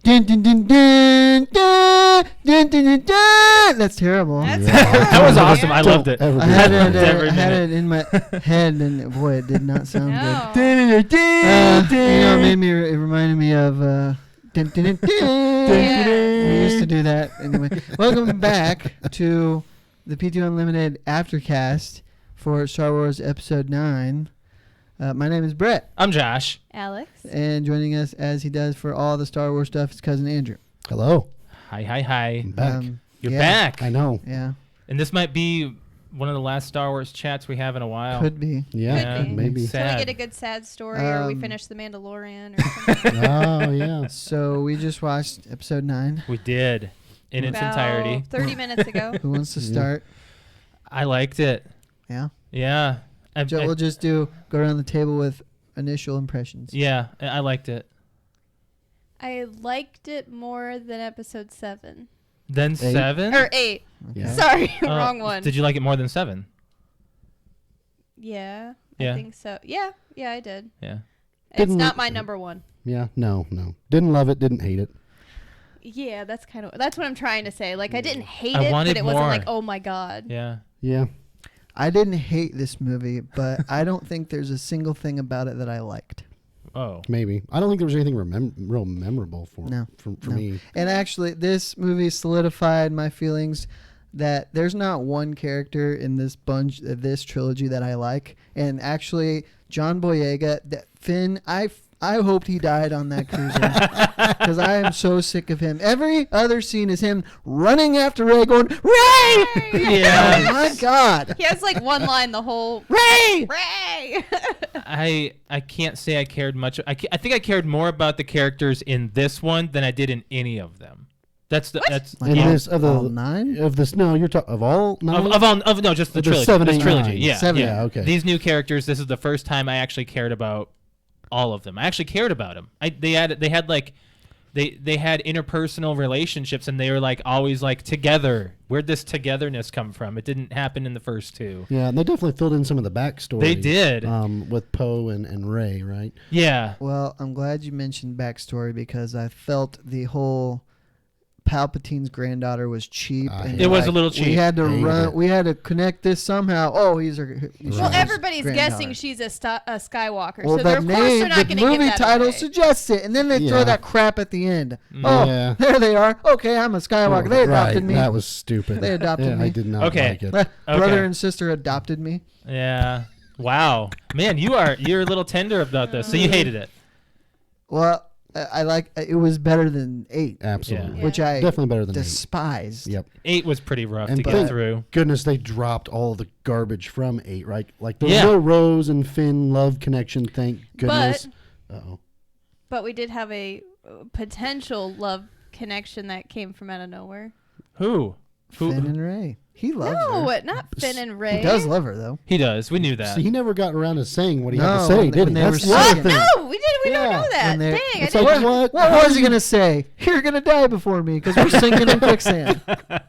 Dun, dun, dun, dun, dun, dun, dun, dun, dun. That's terrible. That was awesome. I loved it. I had it in my head, and boy, it did not sound good. It reminded me of. Dun, dun, dun, dun. We used to do that anyway. Welcome back to the PTOUnlimited Aftercast for Star Wars Episode 9. My name is Brett. I'm Josh. Alex. And joining us, as he does for all the Star Wars stuff, is cousin Andrew. Hello. Hi. I'm back. You're back. I know. Yeah. And this might be one of the last Star Wars chats we have in a while. Could be. Yeah, Could be. maybe. Till we get a good sad story, or we finish The Mandalorian, or something. Oh, yeah. So we just watched Episode 9. We did. In its About entirety. 30 minutes ago. Who wants to start? I liked it. Yeah. Yeah. We'll just go around the table with initial impressions. Yeah, I liked it. I liked it more than Episode 7. Then 7? Or 8. Yeah. Sorry, wrong one. Did you like it more than 7? Yeah, Yeah. I think so. Yeah, I did. Yeah. It's Didn't not look- my number one. Yeah, no. Didn't love it, didn't hate it. Yeah, that's what I'm trying to say. Like, I didn't hate I it, wanted but it wasn't more. like, oh my God. Yeah. Yeah. I didn't hate this movie, but I don't think there's a single thing about it that I liked. Oh. Maybe. I don't think there was anything real memorable for me. And actually, this movie solidified my feelings that there's not one character in this this trilogy that I like. And actually, John Boyega, Finn, I hoped he died on that cruiser because I am so sick of him. Every other scene is him running after Rey, going Rey. Yeah. Oh my God. He has like one line the whole Rey. I can't say I cared much. I think I cared more about the characters in this one than I did in any of them. That's Like And all- this of the all 9? of this. No, you're talking of all 9. no, just the There's trilogy. 7, This 8, trilogy. 9. Yeah. 7. Yeah, okay. These new characters. This is the first time I actually cared about all of them. I actually cared about them. They had interpersonal relationships, and they were like always like together. Where'd this togetherness come from? It didn't happen in the first 2. Yeah, and they definitely filled in some of the backstory. They did. With Poe and Rey, right? Yeah. Well, I'm glad you mentioned backstory because I felt the whole Palpatine's granddaughter was cheap. And It was a little cheap. We had to Hated run. it. We had to connect this somehow. Oh, he's Well, her everybody's granddaughter. guessing she's a Skywalker, Well, so the of course they're not the going to give movie that title away. suggests it, and then they throw Yeah. that crap at the end. Mm. Oh, Yeah. there they are. Okay, I'm a Skywalker. They adopted me. That was stupid. They adopted me. I did not Okay. like it. Brother and sister adopted me. Yeah. Wow. Man, you're a little tender about this. So you hated it. Well, I like it was better than 8, Absolutely. Yeah. which I Definitely better than 8. despised. Yep. 8 was pretty rough And to get thank through. goodness they dropped all the garbage from 8, right? Like the Yeah. no Rose and Finn love connection, thank goodness. Uh-oh. But we did have a potential love connection that came from out of nowhere. Who? Finn and Rey. He loves No, her. not Finn and Rey. He does love her though. He does. We knew that. See, he never got around to saying what he had No, to say, when did they he? were That's the singing. other thing. No, we didn't. We don't Yeah, know that. when Dang, they're- I It's didn't. like, What what? was he gonna say? You're gonna die before me because we're sinking in quicksand.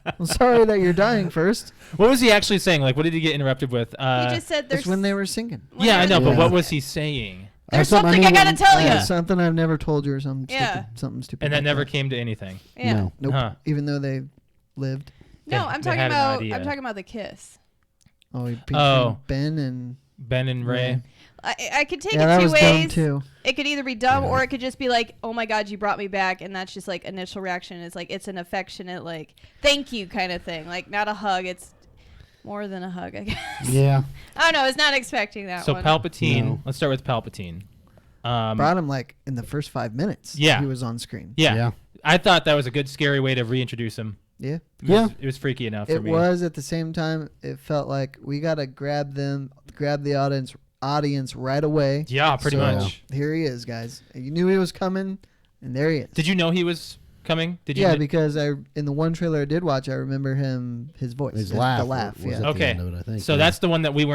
I'm sorry that you're dying first. What was he actually saying? Like, what did he get interrupted with? He just said there's That's when they were singing. Yeah, I know, but Yeah. what was he saying? There's Something something I gotta tell you. Something I've never told you or something Yeah. stupid. Something stupid. And that like never came to anything. Yeah. No. Nope. Huh. Even though they lived. No, They- I'm they talking had an about. idea. I'm talking about the kiss. Oh, he peeked Oh. from Ben and Ben and Ray. I could take yeah, it that two was dumb ways. too. It could either be dumb Yeah. or it could just be like, oh my God, you brought me back. And that's just like initial reaction. It's like, it's an affectionate, like, thank you kind of thing. Like, not a hug. It's more than a hug, I guess. Yeah. I don't know. I was not expecting that So one. Palpatine. No. Let's start with Palpatine. Brought him like in the first 5 minutes. Yeah. he was on screen. Yeah. Yeah. I thought that was a good, scary way to reintroduce him. Yeah, It was freaky enough for it me. was. At the same time, it felt like we gotta grab the audience right away. Yeah, pretty So, much. Here he is, guys. You knew he was coming, and there he is. Did you know he was coming? Did you? Yeah, because in the one trailer I did watch, I remember his voice, His the laugh. laugh. was Yeah. at the Okay. end of it, I think. So yeah. that's the one that we've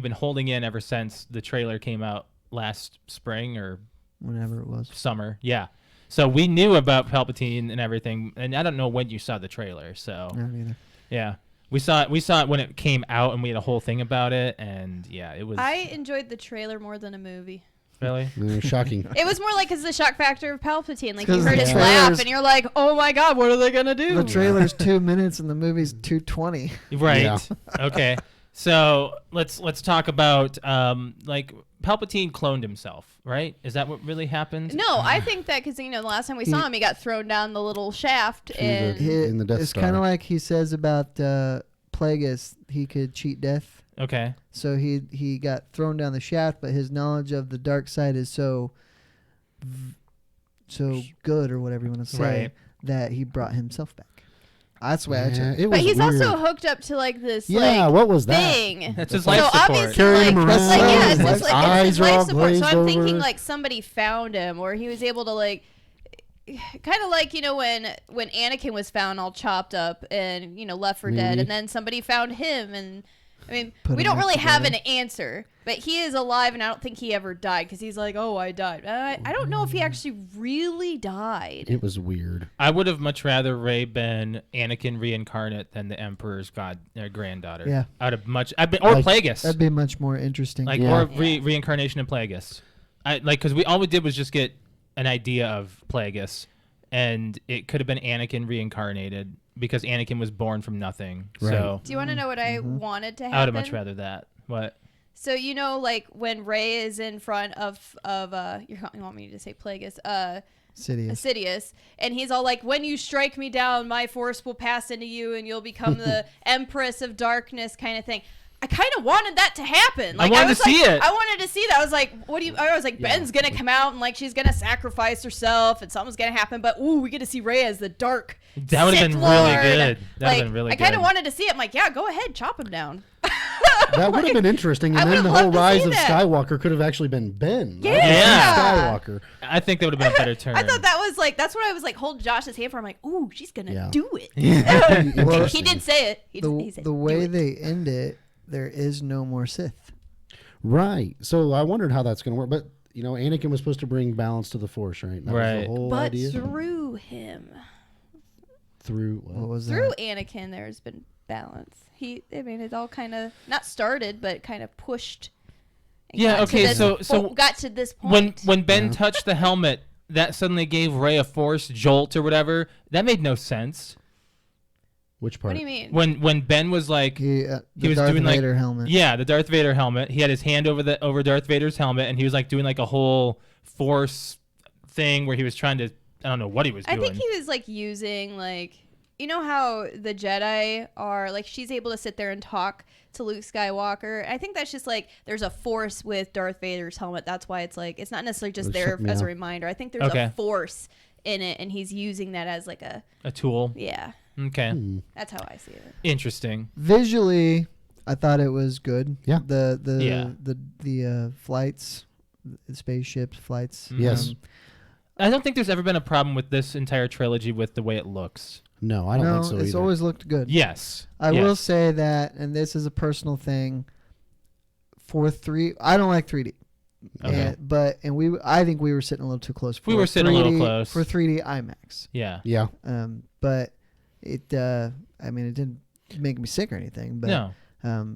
been holding in ever since the trailer came out last spring or Whenever it was. summer. Yeah. So we knew about Palpatine and everything, and I don't know when you saw the trailer. So Not either. yeah, we saw it when it came out, and we had a whole thing about it, and yeah, it was. I enjoyed the trailer more than a movie. Really? Shocking. It was more like it's the shock factor of Palpatine. Like 'cause you heard the his trailers- laugh, and you're like, "Oh my God, what are they gonna do?" The trailer's 2 minutes and the movie's 2:20. Right. Yeah. Okay. So let's talk about like Palpatine cloned himself, right? Is that what really happened? No, I think that because the last time we saw him, he got thrown down the little shaft, Through and in the Death It's Star. kind of like he says about Plagueis. He could cheat death. Okay. So he got thrown down the shaft, but his knowledge of the dark side is so good, or whatever you want to say, Right. that he brought himself back. That's the way I took it. it but was he's weird. also hooked up to like this what was that? thing. That's his So life support. obviously, Carrying like, him it's around, like, yeah, it's his just like it's eyes his are all life support. So I'm glazed thinking over. like somebody found him, or he was able to like, kind of like when Anakin was found all chopped up and left for dead, Maybe. and then somebody found him, and I mean Put we him don't back really have an together. answer, but he is alive, and I don't think he ever died because he's like, oh, I died. I don't know if he actually really died. It was weird. I would have much rather Rey been Anakin reincarnate than the Emperor's granddaughter. Yeah. Or That'd Plagueis. be much more interesting. Like Yeah. or reincarnation of Plagueis. Because all we did was just get an idea of Plagueis, and it could have been Anakin reincarnated because Anakin was born from nothing. Right. So Do you want to know what I wanted to happen? I would have much rather that. What? So like when Rey is in front of you want me to say Plagueis, Sidious. Sidious, and he's all like, "When you strike me down, my force will pass into you, and you'll become the Empress of Darkness," kind of thing. I kind of wanted that to happen. Like, wanted was to see like, it. I wanted to see that. I was like, "What do you?" I was like, "Ben's gonna come out and like she's gonna sacrifice herself, and something's gonna happen." But we get to see Rey as the dark. That would have Sith been really Lord. good. That would Like, have been really I good. kind of wanted to see it. I'm like, "Yeah, go ahead, chop him down." That would have been interesting, I and then would've the whole loved to rise see of that. Skywalker could have actually been Ben. not Yeah. Skywalker. I think that would have been a better turn. I thought that was like that's what I was like holding Josh's hand for. I'm like, "Ooh, she's gonna Yeah. do it." Well, He did say it. He said, the "Do way it." they end it, there is no more Sith. Right. So I wondered how that's going to work. But, Anakin was supposed to bring balance to the Force, right? That was Right. the whole But idea. through him, Through What was through that? Anakin, there's been balance. It all kind of not started, but kind of pushed. and Yeah, got to okay, this so got to this point. when Ben Yeah. touched the helmet, that suddenly gave Rey a force jolt or whatever. That made no sense. which part? What do you mean? When Ben was like, He he was Darth doing Vader like helmet. yeah, the Darth Vader helmet. He had his hand over Darth Vader's helmet, and he was like doing like a whole force thing where he was trying to I don't know what he was I doing. think he was like using like how the Jedi are like she's able to sit there and talk to Luke Skywalker. I think that's just like there's a force with Darth Vader's helmet. That's why it's like it's not necessarily just there as a reminder. I think there's Okay. a force in it, and he's using that as like a tool. yeah. Okay, That's how I see it. interesting. Visually, I thought it was good. Yeah. The flights, the spaceships, flights. Yes. I don't think there's ever been a problem with this entire trilogy with the way it looks. No, I don't No, think so it's either. always looked good. Yes, I yes. will say that, and this is a personal thing. I don't like 3D. Okay. I think we were sitting a little too close. We were sitting a little close. for 3D IMAX. Yeah. Yeah. But it didn't make me sick or anything. But No.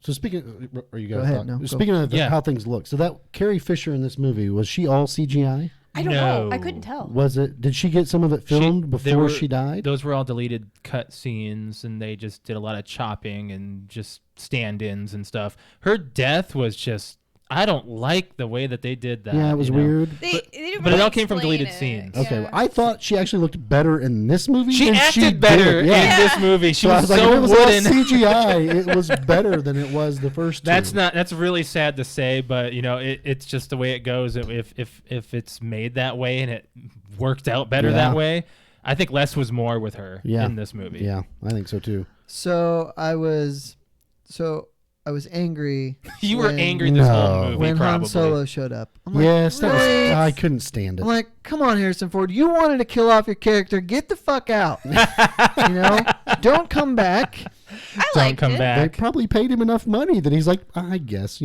So speaking, are you Go guys? ahead, thought- no, go. Speaking of Yeah. how things look, so that Carrie Fisher in this movie, was she all CGI? I don't know. I No. couldn't tell. Was it? Did she get some of it filmed before she died? Those were all deleted cut scenes, and they just did a lot of chopping and just stand-ins and stuff. Her death was just, I don't like the way that they did that. Yeah, it was you know? weird. They didn't but it really all came from explain deleted it. scenes. Okay, Yeah. I thought she actually looked better in this movie. She than acted did. better Yeah. in this movie. She So I was like, if so it was all wooden. CGI, it was better than it was the first two. That's really sad to say, but it's just the way it goes. If it's made that way and it worked out better Yeah. that way, I think less was more with her in this movie. Yeah, I think so too. So I was angry. You were when- angry this whole No. movie, when Han probably. Solo showed up. I'm like, Yes, that was, "What?" I couldn't stand it. I'm like, come on, Harrison Ford. You wanted to kill off your character. Get the fuck out. Don't come back. I Don't liked come it. They back. probably paid him enough money that he's like, I guess,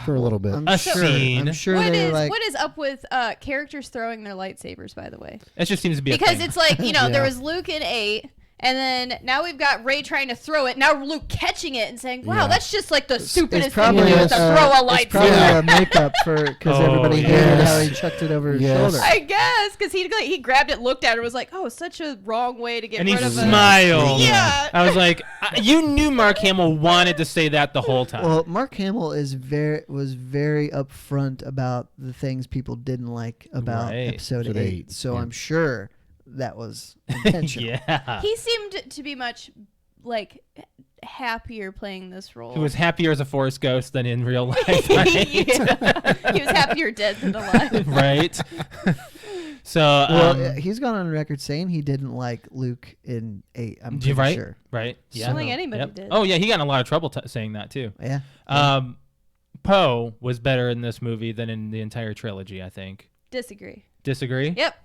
for a little bit. I'm A sure. scene. I'm sure What they is like. what is up with characters throwing their lightsabers? By the way, That just seems to be a because thing. it's like Yeah. there was Luke in 8, And then now we've got Rey trying to throw it. Now Luke catching it and saying, "Wow, that's just like the stupidest thing to do is to throw a lightsaber." It's probably a makeup because everybody hated how he chucked it over his shoulder. I guess because he grabbed it, looked at it, was like, "Oh, such a wrong way to get rid of it." And he smiled. Yeah. I was like, you knew Mark Hamill wanted to say that the whole time. Well, Mark Hamill was very upfront about the things people didn't like about Episode 8. So I'm sure that was intentional. Yeah. He seemed to be much like happier playing this role. He was happier as a Force ghost than in real life. Yeah. He was happier dead than alive. Right. So he's gone on record saying he didn't like Luke in 8. I'm pretty sure. Right. Yeah. I don't think anybody did. Oh yeah, he got in a lot of trouble saying that too. Yeah. Poe was better in this movie than in the entire trilogy, I think. Disagree. Yep.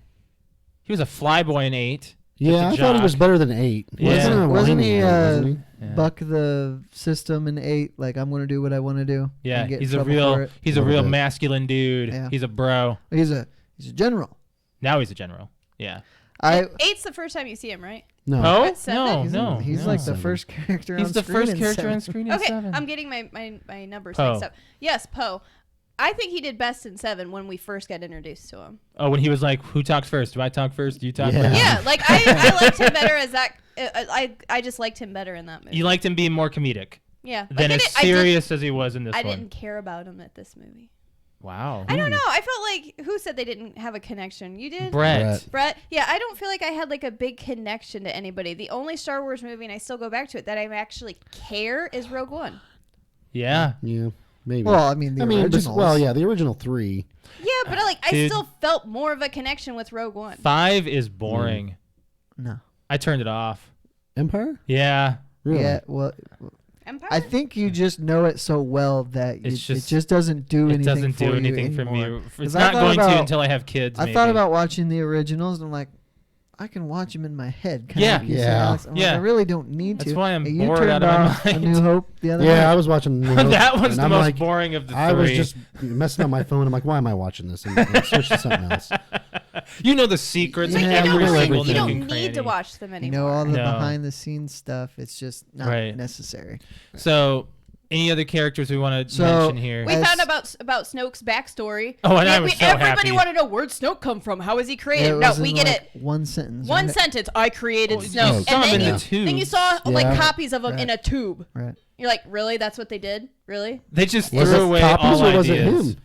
He was a flyboy in 8. Yeah, I thought he was better than 8. Yeah. Wasn't he buck the system in 8? Like, I'm going to do what I want to do. Yeah, he's a real masculine dude. Yeah. He's a bro. He's a general. Now he's a general. Yeah. 8's the first time you see him, right? No. No. He's like the first character on screen. He's the first character on screen in 7. I'm getting my numbers mixed up. Yes, Poe. I think he did best in 7 when we first got introduced to him. Oh, when he was like, "Who talks first? Do I talk first? Do you talk first?" Yeah, like I liked him better as that. I just liked him better in that movie. You liked him being more comedic. Yeah. Than as serious as he was in this one. I didn't care about him at this movie. Wow. I don't know. I felt like, who said they didn't have a connection? You did? Brett. Yeah, I don't feel like I had like a big connection to anybody. The only Star Wars movie, and I still go back to it, that I actually care is Rogue One. Yeah. Yeah. Maybe. Well, I mean, the originals. the original 3. Yeah, but I still felt more of a connection with Rogue One. 5 is boring. No. I turned it off. Empire? Yeah. Really? Yeah, well... Empire? I think you just know it so well that it just doesn't do anything for you. It doesn't do anything for me. It's not going to until I have kids. I thought about watching the originals, and I'm like, I can watch them in my head. Like I really don't need to. That's why I'm bored out of my mind. A New Hope the other night? I was watching New Hope. That was the most boring of the 3. I was just messing up my phone. I'm like, why am I watching this? And I switched to something else. You know the secrets. You don't need to watch them anymore. You know all the behind-the-scenes stuff. It's just not necessary. So... Any other characters we want to mention here? We found about Snoke's backstory. Oh, and I was so happy. Everybody want to know, where'd Snoke come from? How was he created? No, we get it. One sentence. One sentence. I created Snoke. And then you saw like copies of him in a tube. Right. You're like, really? That's what they did? Really? They just threw away all ideas. Was it him?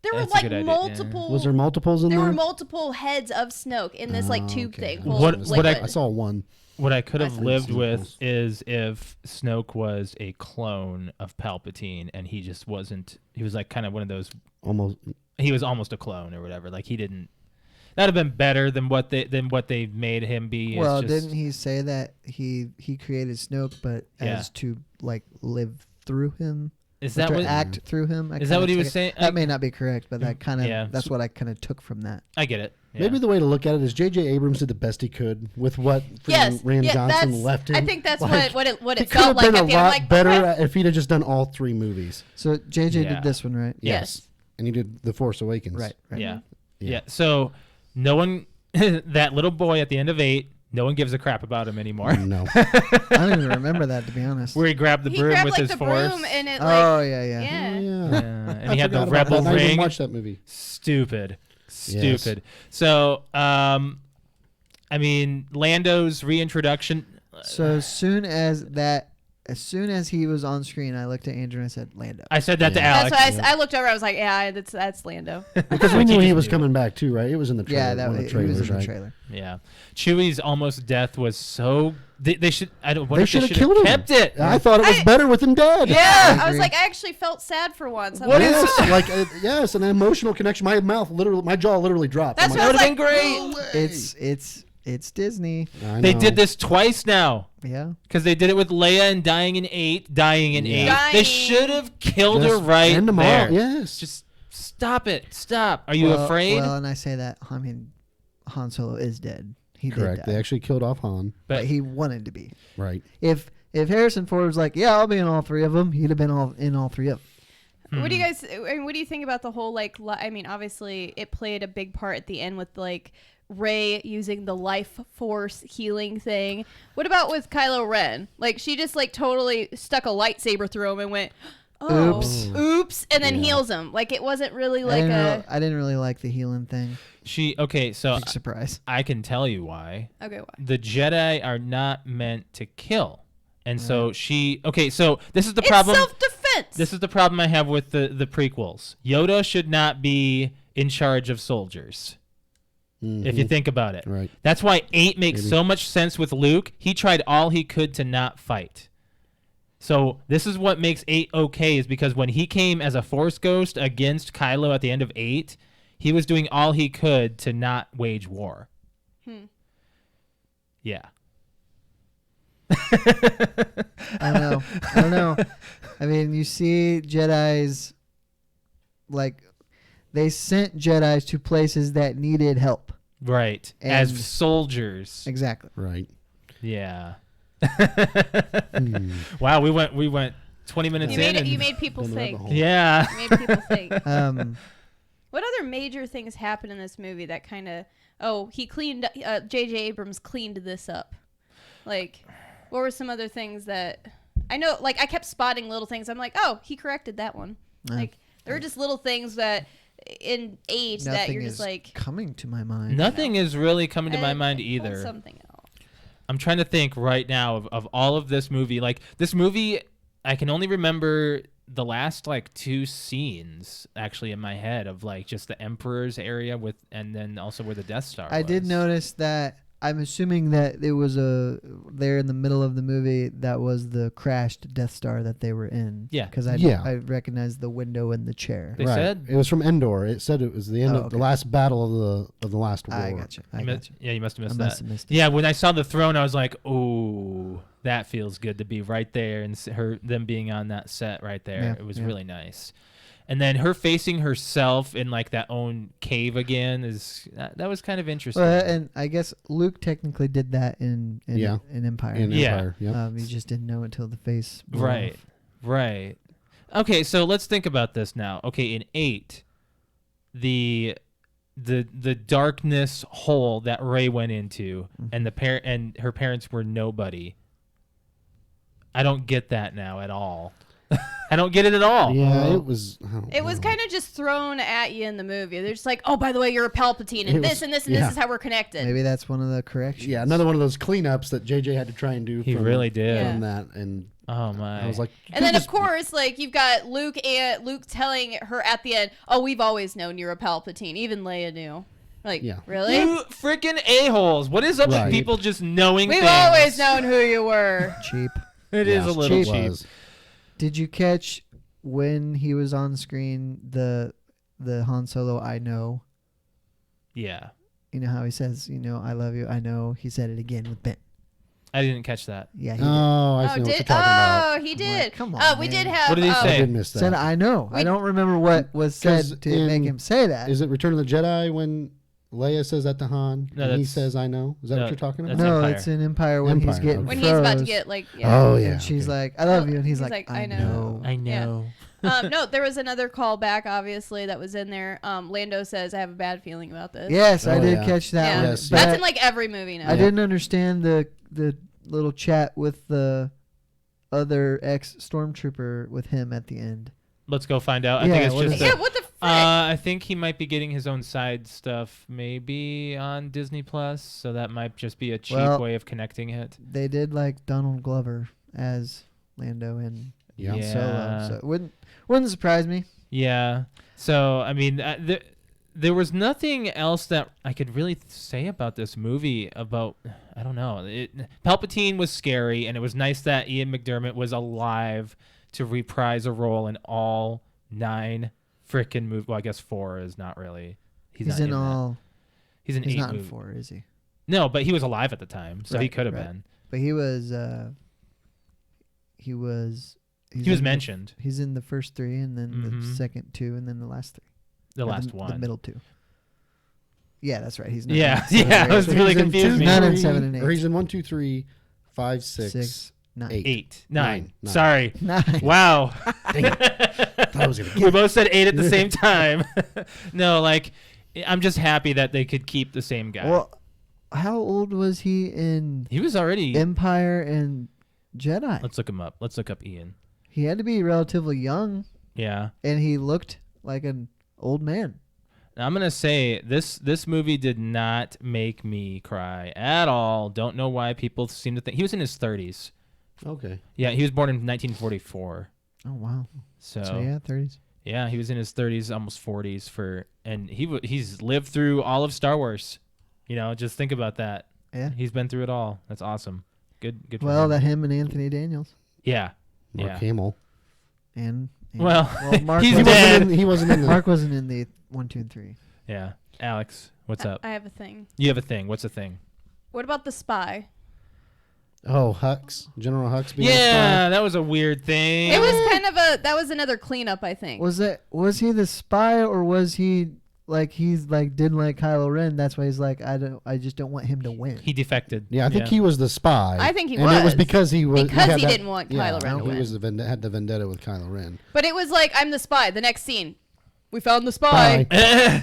There were like multiple. Was there multiples in there? There were multiple heads of Snoke in this like tube thing. I saw one. What I could have lived with is if Snoke was a clone of Palpatine and he just wasn't. He was like kind of one of those. He was almost a clone or whatever. Like he didn't. That'd have been better than what they made him be. Well, didn't he say that he created Snoke, but as to like live through him? Is that what act through him? Is that what he was saying? That may not be correct, but that kind of that's what I kind of took from that. I get it. Yeah. Maybe the way to look at it is J.J. Abrams did the best he could with what Rian Johnson left him. I think that's what it felt like. It could have been a lot better if he'd have just done all 3 movies. So J.J. did this one, right? Yes. And he did The Force Awakens. Right. Yeah. So no one, that little boy at the end of 8, no one gives a crap about him anymore. No. I don't even remember that, to be honest. Where he grabbed the broom with his Force. And it, yeah. And he had the rebel ring. I didn't watch that movie. Stupid. So, I mean, Lando's reintroduction. So as soon as he was on screen, I looked at Andrew and I said, Lando. I said that to Alex. That's why I looked over. I was like, yeah, that's Lando. Because we knew he was coming back too, right? It was in the trailer. Yeah, that was in the trailer. Yeah, Chewie's almost death was so. They should. They should have killed him. Kept it. I thought it was better with him dead. Yeah, I was like, I actually felt sad for once. Yes, an emotional connection. My jaw literally dropped. That's what would have been great. It's Disney. They did this twice now. Yeah. Because they did it with Leia and dying in 8. They should have killed her right end them there. all. Yes. Just stop it. Stop. Are you afraid? Well, and I say that. I mean, Han Solo is dead. He Correct. Did die. They actually killed off Han. But he wanted to be. Right. If Harrison Ford was like, yeah, I'll be in all 3 of them, he'd have been in all 3 of them. What do you guys? What do you think about the whole like? I mean, obviously, it played a big part at the end with like Rey using the life force healing thing. What about with Kylo Ren? Like, she just like totally stuck a lightsaber through him and went, oh, oops, and then heals him. Like, it wasn't really like I didn't really like the healing thing. So big surprise. I can tell you why. Okay, why? The Jedi are not meant to kill. And so so this is the problem. It's self-defense. This is the problem I have with the prequels. Yoda should not be in charge of soldiers. If you think about it. Right. That's why 8 makes so much sense with Luke. He tried all he could to not fight. So this is what makes 8 okay, is because when he came as a Force ghost against Kylo at the end of 8, he was doing all he could to not wage war. Yeah. I don't know. I mean, you see Jedis, like, they sent Jedis to places that needed help. Right. And as soldiers. Exactly. Right. Yeah. Wow, we went 20 minutes You made people think. Yeah. You made people think. What other major things happened in this movie that kind of he cleaned J.J. Abrams cleaned this up? Like, what were some other things that I know, like, I kept spotting little things. I'm like, oh, he corrected that one. Like, there were just little things that in 8 that you're just like coming to my mind. Nothing is really coming to my mind either. Something else. I'm trying to think right now of all of this movie. Like, this movie, I can only remember the last like 2 scenes actually in my head of like just the Emperor's area and then also where the Death Star was. I did notice that. I'm assuming that it was there in the middle of the movie that was the crashed Death Star that they were in. Yeah. Because I recognized the window and the chair. They said it was from Endor. It said it was the end of the last battle of the last war. I gotcha. Yeah, you must have missed that. Missed yeah, when I saw the throne, I was like, "Oh, that feels good to be right there," and them being on that set right there. Yeah, it was really nice. And then her facing herself in like that own cave again that was kind of interesting. Well, and I guess Luke technically did that in Empire. Empire, he just didn't know until the face. Right. Okay, so let's think about this now. Okay, in 8, the darkness hole that Rey went into, and and her parents were nobody. I don't get that now at all. I don't get it at all. Yeah, it was. It was kind of just thrown at you in the movie. They're just like, oh, by the way, you're a Palpatine, and this this is how we're connected. Maybe that's one of the corrections. Yeah, another one of those cleanups that JJ had to try and do. He really did from that, and oh my! I was like, and then of course, like you've got Luke telling her at the end, "Oh, we've always known you're a Palpatine." Even Leia knew. Like, really? You freaking a-holes! What is up with people just knowing? We've always known who you were. Cheap. It is a little cheap. Did you catch when he was on screen the Han Solo I know? Yeah. You know how he says, I love you, I know. He said it again with Ben. I didn't catch that. Yeah. I see what you're talking about. Oh, he did. Like, come on. We man. did have. What did he say? I did miss that. Said I know. I don't remember what was said to make him say that. Is it Return of the Jedi when Leia says that to Han? No, and he says I know. Is that what you're talking about? No, Empire. it's in Empire when he's getting when froze. he's about to get like. Oh yeah. And she's like, I love you, and he's like, I know. I know. No, there was another callback, obviously, that was in there. Lando says, I have a bad feeling about this. Yes, I did catch that Yeah. one. Yes. That's in like every movie now. I didn't understand the little chat with the other ex-stormtrooper with him at the end. Let's go find out. I think it's just. What the frick? I think he might be getting his own side stuff maybe on Disney Plus, so that might just be a cheap way of connecting it. They did like Donald Glover as Lando and Solo, so it wouldn't surprise me. Yeah. So I mean, there was nothing else that I could really say about this movie. I don't know. Palpatine was scary, and it was nice that Ian McDiarmid was alive to reprise a role in all 9 frickin' movies. Well, I guess 4 is not really. He's in all. He's in 8 not in movies. 4, is he? No, but he was alive at the time, so he could have been. But he was. He was mentioned. He's in the first 3, and then the second 2, and then the last 3. The last one. The middle 2. Yeah, that's right. He's not. Yeah. I was really confused. Not in 7 and 8. Or he's in 1, 2, 3, 5, 6, 9. 8. 9. Sorry. 9. Wow. Dang it. Thought I was gonna We both said 8 at the same time. No, like I'm just happy that they could keep the same guy. Well, how old was he in He was already Empire and Jedi? Let's look him up. Let's look up Ian. He had to be relatively young, Yeah. and he looked like an old man. Now, I'm gonna say this movie did not make me cry at all. Don't know why people seem to think he was in his 30s. Okay. Yeah, he was born in 1944. Oh wow. So yeah, 30s. yeah, he was in his 30s, almost 40s and he's lived through all of Star Wars. You know, just think about that. Yeah. He's been through it all. That's awesome. Good. For Well, him. that him and Anthony Daniels Yeah. Mark Yeah. Hamill. and Well, Mark he's wasn't, dead. He wasn't in the. Mark wasn't in the 1, 2, and 3. Yeah. Alex, what's up? I have a thing. You have a thing. What's a thing? What about the spy? Oh, Hux. General Hux being Yeah, that was a weird thing. It was kind of that was another cleanup, I think. Was he the spy, or was he didn't like Kylo Ren? That's why he's like, I just don't want him to win. He defected. Yeah, I think he was the spy. I think he and was. it was because he was Because he didn't want Kylo Ren to He win. was had the vendetta with Kylo Ren. But it was like, I'm the spy. The next scene, we found the spy.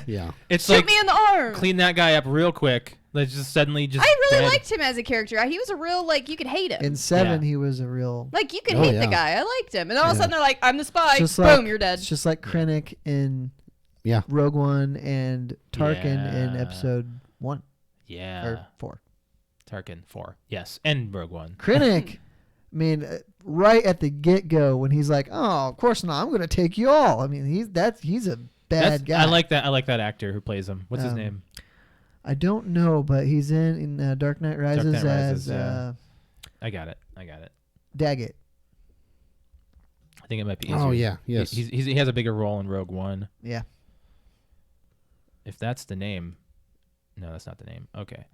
Yeah. It's Shoot like me in the arm. clean that guy up real quick. Let's just suddenly just. I really dead. liked him as a character. He was a real, like, you could hate him. In 7, Yeah. he was a real. Like, you could Oh, hate yeah. the guy. I liked him. And all of a Yeah. sudden, they're like, I'm the spy. Just Boom, like- you're dead. It's just like Krennic in Yeah. Rogue One and Tarkin in Yeah. Episode 1 Yeah. or 4. Tarkin 4. Yes, and Rogue One. Krennic, I mean, right at the get-go when he's like, "Oh, of course not. I'm going to take you all." I mean, he's a bad guy. I like that. I like that actor who plays him. What's his name? I don't know, but he's in Dark Knight Rises, Knight Rises, as yeah. I got it. Daggett. I think it might be easier. Oh yeah. Yes. He has a bigger role in Rogue One. Yeah. If that's the name. No, that's not the name. Okay.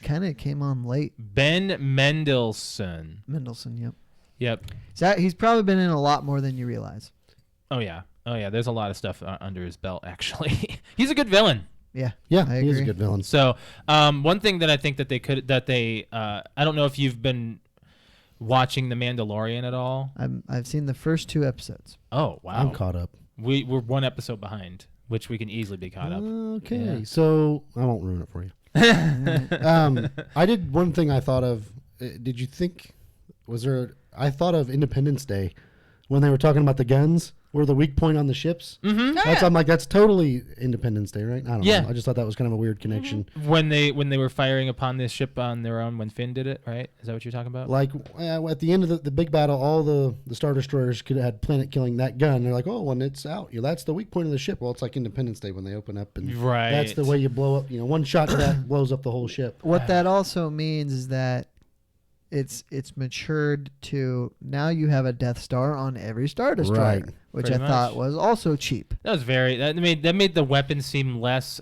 Kind of came on late. Ben Mendelsohn. Mendelsohn, yep. Yep. He's probably been in a lot more than you realize. Oh yeah. There's a lot of stuff under his belt. Actually, he's a good villain. Yeah. yeah. I He is a agree. good villain. So, one thing that I think that I don't know if you've been watching The Mandalorian at all. I've seen the first 2 episodes. Oh wow. I'm caught up. We're 1 episode behind, which we can easily be caught up. Okay. Yeah. So I won't ruin it for you. I did one thing I thought of. Did you think? I thought of Independence Day when they were talking about the guns were the weak point on the ships. Mm-hmm. I'm like, that's totally Independence Day, right? I don't Yeah. know. I just thought that was kind of a weird connection. When they were firing upon this ship on their own when Finn did it, right? Is that what you're talking about? Like at the end of the big battle, all the Star Destroyers could have had planet killing that gun. They're like, oh, when it's out, that's the weak point of the ship. Well, it's like Independence Day when they open up, and Right. that's the way you blow up. One shot to that blows up the whole ship. What that also means is that it's matured to now you have a Death Star on every Star Destroyer, Right. which Pretty I thought much. was also cheap. that made the weapon seem less.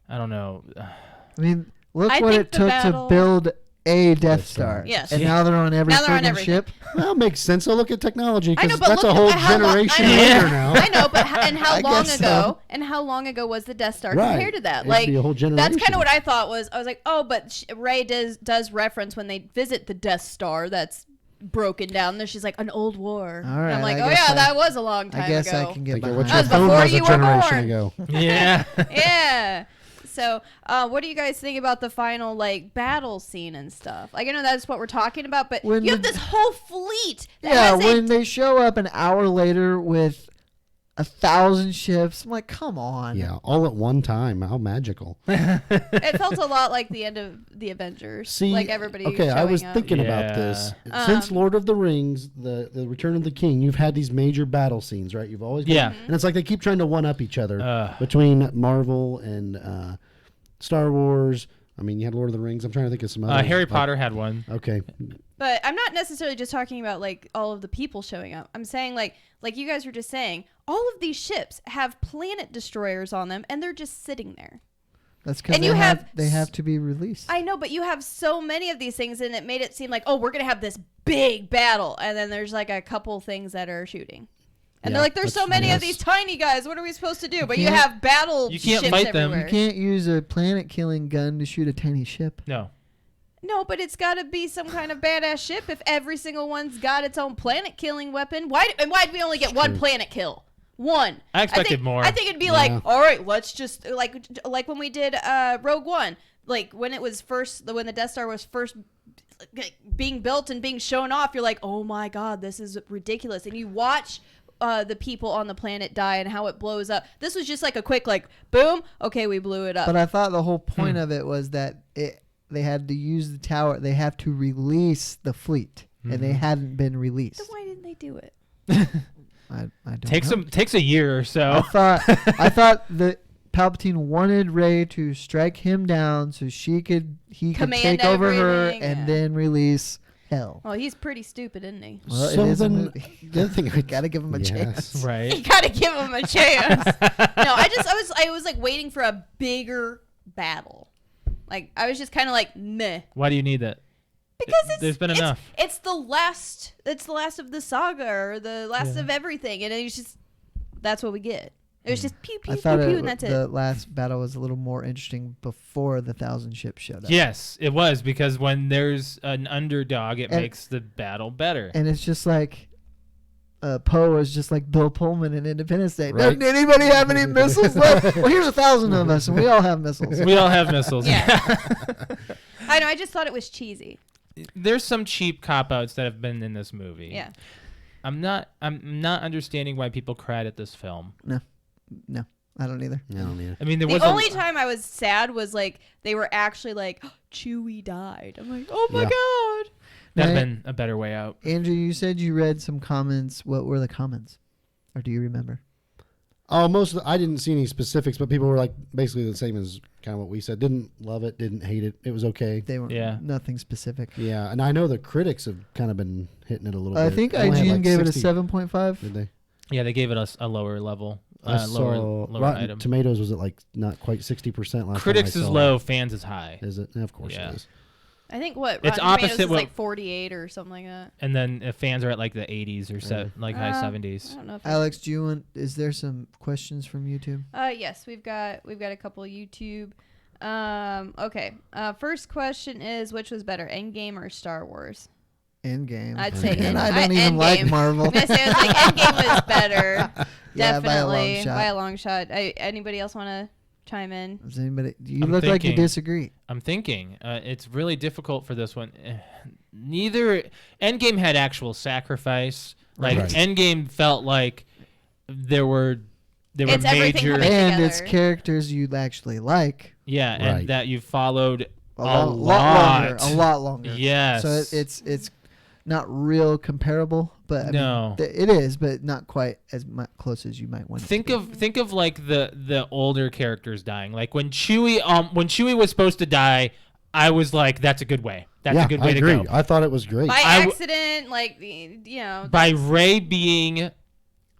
I don't know. I mean, look I what think it the took battle- to build a Death Death Star. Star. Yes. And now they're on every Now they're on friggin' everything. ship. Well, makes sense. So look at technology I know, because but that's look a whole at how long- generation I know. later now. I know, but and how I long guess ago? so. And how long ago was the Death Star Right. compared to that? It'd Like be a whole that's generation. kind of what I thought was. I was like, oh, but Rey does reference when they visit the Death Star that's broken down. There, she's like an old war. All right, And I'm like, I oh guess yeah, I- that was a long time I guess ago. I can get Like, behind what that. your That was phone before was a you were generation born. ago. Yeah. Yeah. So, what do you guys think about the final battle scene and stuff? Like, I know that's what we're talking about, but When you have the- this whole fleet. That Yeah, has when they show up an hour later with 1,000 ships, I'm like, come on. Yeah, all at one time. How magical. it felt a lot like the end of the Avengers. See, like everybody. okay, I was showing up. thinking about Yeah. this. Since Lord of the Rings, the Return of the King, you've had these major battle scenes, right? You've always Yeah. and it's like they keep trying to one up each other Ugh. between Marvel and Star Wars. I mean, you had Lord of the Rings. I'm trying to think of some others. Harry Potter had one. Okay, But I'm not necessarily just talking about all of the people showing up. I'm saying like you guys were just saying, all of these ships have planet destroyers on them, and they're just sitting there. That's because And you they have to be released. I know, but you have so many of these things, and it made it seem like, oh, we're gonna have this big battle, and then there's like a couple things that are shooting. And Yeah, they're like, there's so that's- many yes. of these tiny guys. What are we supposed to do? But you can't- have battle You can't ships fight them. everywhere. You can't use a planet-killing gun to shoot a tiny ship. No. No, but it's got to be some kind of badass ship if every single one's got its own planet-killing weapon. Why do we only get one planet kill? one. I expected more. I think it'd be like, all right, let's just like when we did Rogue One, like when the Death Star was first being built and being shown off, you're like, oh my God, this is ridiculous. And you watch the people on the planet die and how it blows up. This was just like a quick boom. Okay, we blew it up. But I thought the whole point of it was that they had to use the tower. They have to release the fleet, and they hadn't been released. Then why didn't they do it? I don't know. Takes a year or so. I thought that Palpatine wanted Rey to strike him down so he could take over her and then release hell. Well, he's pretty stupid, isn't he? Well, it is a movie. The other thing, we gotta give him a chance, right? You gotta give him a chance. No, I was like waiting for a bigger battle. Like I was just kind of like meh. Why do you need that? Because there's been enough. It's the last of the saga or the last of everything, and it's just that's what we get. It was just pew pew pew pew, and that's it. The last battle was a little more interesting before the 1,000 ships showed up. Yes, it was, because when there's an underdog, it makes the battle better. And it's just like Poe was just like Bill Pullman in Independence Day. Right. Doesn't anybody have any missiles left? Well, here's 1,000 of us, and we all have missiles. We all have missiles. Yeah. I know. I just thought it was cheesy. There's some cheap cop-outs that have been in this movie. Yeah. I'm not understanding why people cried at this film. No, I don't either. I don't either. I mean, the only time I was sad was like they were actually like, oh, Chewie died. I'm like, oh my God. That'd been a better way out. Andrew, you said you read some comments. What were the comments? Or do you remember? I didn't see any specifics, but people were like basically the same as kind of what we said. Didn't love it, didn't hate it. It was okay. They were nothing specific. Yeah, and I know the critics have kind of been hitting it a little bit. I think IGN gave it a 7.5. Did they? Yeah, they gave it a lower level. Lower Rotten item. Tomatoes was at like not quite 60% last Critics time I is saw low, it. fans is high. Is it? Yeah, of course it is. I think Rotten it's Tomatoes opposite is like 48 or something like that. And then fans are at like the 80s or high 70s. I don't know if Alex, is there some questions from YouTube? Yes, we've got a couple YouTube. Okay. First question is, which was better, Endgame or Star Wars? Endgame. I'd say and I don't even like Marvel. I'm gonna say it was like Endgame was better. Yeah, definitely by a long shot. Anybody else want to chime in? Does anybody? You look like you disagree. I'm thinking it's really difficult for this one. Neither Endgame had actual sacrifice. Like Endgame felt like there were major and it's characters you actually like. Yeah, and that you followed a lot longer. Yes. So it's not real comparable, but no, it is, but not quite as close as you might want. Think of like the older characters dying. Like when Chewie was supposed to die, I was like, that's a good way. That's a good way to go. I thought it was great. By accident, by Rey being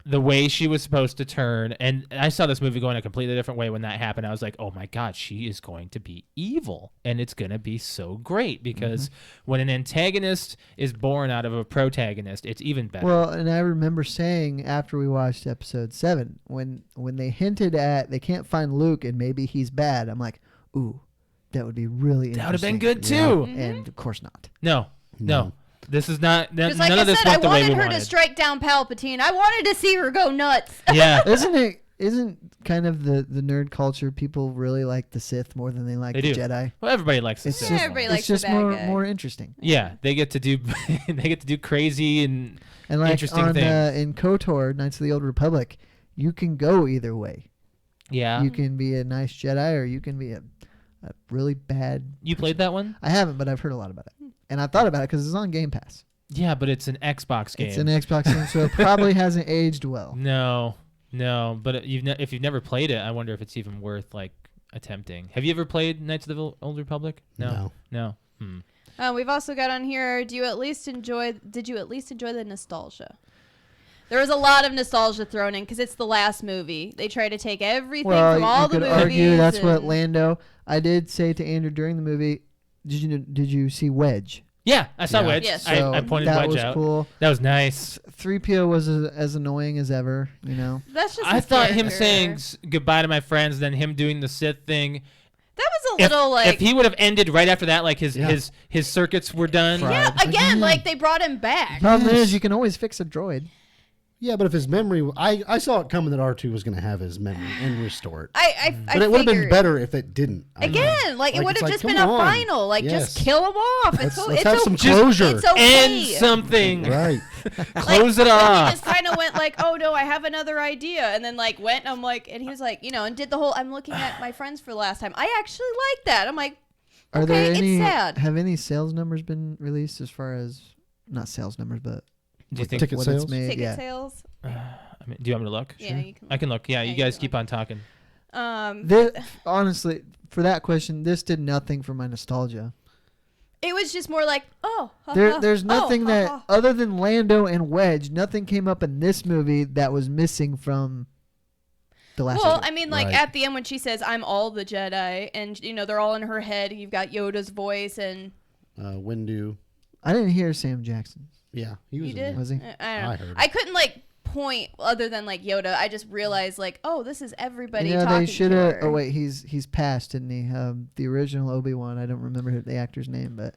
the way she was supposed to turn, and I saw this movie going a completely different way when that happened. I was like, oh my God, she is going to be evil, and it's going to be so great, because when an antagonist is born out of a protagonist, it's even better. Well, and I remember saying after we watched episode 7, when they hinted at they can't find Luke and maybe he's bad, I'm like, ooh, that would be really interesting. That would have been good too. Yeah. And of course not. No. This is not. None like of this went the way we wanted. I wanted her to strike down Palpatine. I wanted to see her go nuts. Yeah. Isn't kind of the nerd culture, people really like the Sith more than they like the Jedi? Well, everybody likes the Sith. Everybody likes the bad guy. It's just more interesting. Yeah, they get to do crazy and like interesting things. In KOTOR, Knights of the Old Republic, you can go either way. Yeah. You can be a nice Jedi, or you can be a really bad. You played that one? I haven't, but I've heard a lot about it. And I thought about it because it's on Game Pass. Yeah, but it's an Xbox game. It's an Xbox game, so it probably hasn't aged well. No. But if you've never played it, I wonder if it's even worth like attempting. Have you ever played Knights of the Old Republic? No. We've also got on here, did you at least enjoy the nostalgia? There was a lot of nostalgia thrown in because it's the last movie. They try to take everything from all the movies. Argue that's what Lando. I did say to Andrew during the movie, did you see Wedge? Yeah, I saw Wedge. Yes. I pointed Wedge out. That was cool. That was nice. 3PO was as annoying as ever, you know. That's just. I thought him saying goodbye to my friends, then him doing the Sith thing. That was a little like. If he would have ended right after that, like his circuits were done. Yeah, again, like they brought him back. The problem is you can always fix a droid. Yeah, but if his memory, I saw it coming that R2 was going to have his memory and restore it. But it would have been better if it didn't. Again, it would have just been a final. Just kill him off. Let's have some closure. It's okay. End something. Right. Close it off. He just kind of went oh no, I have another idea, and then went. And I'm and he was and did the whole. I'm looking at my friends for the last time. I actually like that. I'm like, Are there it's sad. Have any sales numbers been released as far as not sales numbers, but do you think ticket sales? Ticket sales. Do you want me to look? Yeah, you can. I can look. Yeah, you guys keep on talking. Honestly, for that question, this did nothing for my nostalgia. It was just more there's nothing that other than Lando and Wedge, nothing came up in this movie that was missing from the last movie. I mean, at the end when she says, "I'm all the Jedi," and they're all in her head. You've got Yoda's voice and Windu. I didn't hear Sam Jackson. Yeah, he was. You did? Was he? I don't know. heard. I couldn't point other than Yoda. I just realized oh, this is everybody Yeah, talking they should have. to her. Oh wait, he's passed, didn't he? The original Obi-Wan. I don't remember the actor's name, but.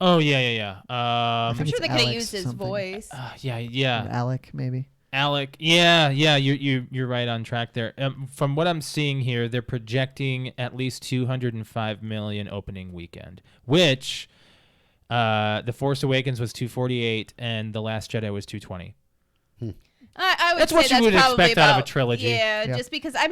Oh yeah. I'm sure they could have Alex used his something. voice. Yeah. Or Alec, maybe. Alec, yeah, you're right on track there. From what I'm seeing here, they're projecting at least 205 million opening weekend, which The Force Awakens was 248 and The Last Jedi was 220. I would That's say what you would probably expect out of a trilogy. Yeah, just because I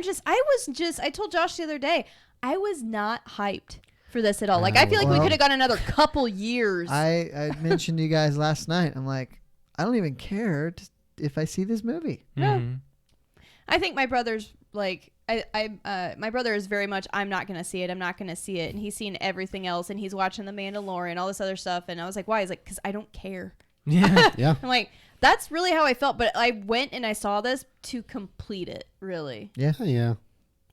told Josh the other day, I was not hyped for this at all. I feel like we could have gone another couple years. I mentioned to you guys last night. I'm like, I don't even care if I see this movie. Mm-hmm. I think my brother's my brother is very much, I'm not going to see it. I'm not going to see it. And he's seen everything else, and he's watching The Mandalorian, all this other stuff. And I was like, why? He's like, because I don't care. Yeah. Yeah. I'm like, that's really how I felt. But I went and I saw this to complete it, really. Yeah. Yeah.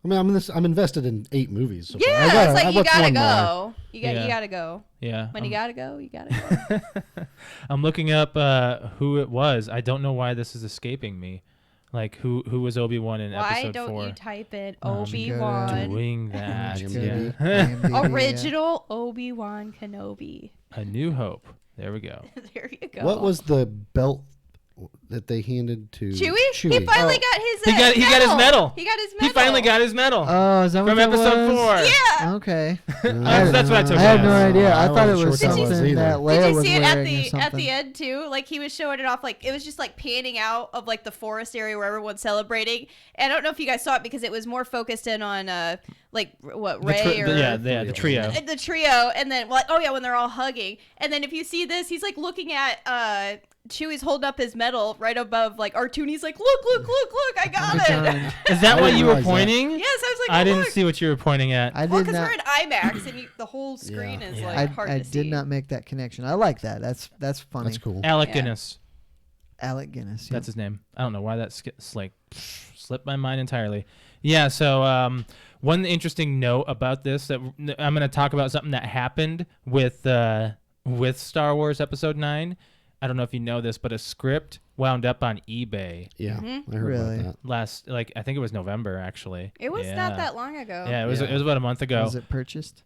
I mean, I'm invested in 8 movies. So Yeah, far. it's I you watched gotta one go. more. You gotta go. Yeah. When you gotta go, you gotta go. I'm looking up who it was. I don't know why this is escaping me. Who was Obi-Wan in Why episode 4? Why don't you type in I'm Obi-Wan? Doing that. IMDb. IMDb, Original Obi-Wan Kenobi. A New Hope. There we go. There you go. What was the belt that they handed to Chewie? He finally got his He got his medal. He got his medal. He finally got his medal. Oh, is that from what that episode was? 4. Yeah. Okay. That's what I took. I had as. no idea. I thought it wasn't was sure what that was something either. that Leia Did you was see it wearing or at something. the end too? He was showing it off. It was just panning out of the forest area where everyone's celebrating. And I don't know if you guys saw it because it was more focused in on Rey the trio. The trio, and then when they're all hugging, and then if you see this, he's looking at Chewie's holding up his medal right above R2, and he's like, look, I got it. Is that I what didn't you were realize that. pointing? Yes, I was like, I didn't look. see what you were pointing at. I did Well, because not. we're in IMAX, and the whole screen is hard I to see. did not make that connection. I like that. That's funny. That's cool. Alec Yeah. Guinness. Alec Guinness. That's his name. I don't know why that slipped my mind entirely. Yeah, so one interesting note about this that I'm going to talk about something that happened with Star Wars Episode 9. I don't know if you know this, but a script wound up on eBay. Yeah, Mm-hmm. I heard Really? about that. Last, I think it was November, actually. It was not that long ago. Yeah, it was Yeah. about a month ago. Was it purchased?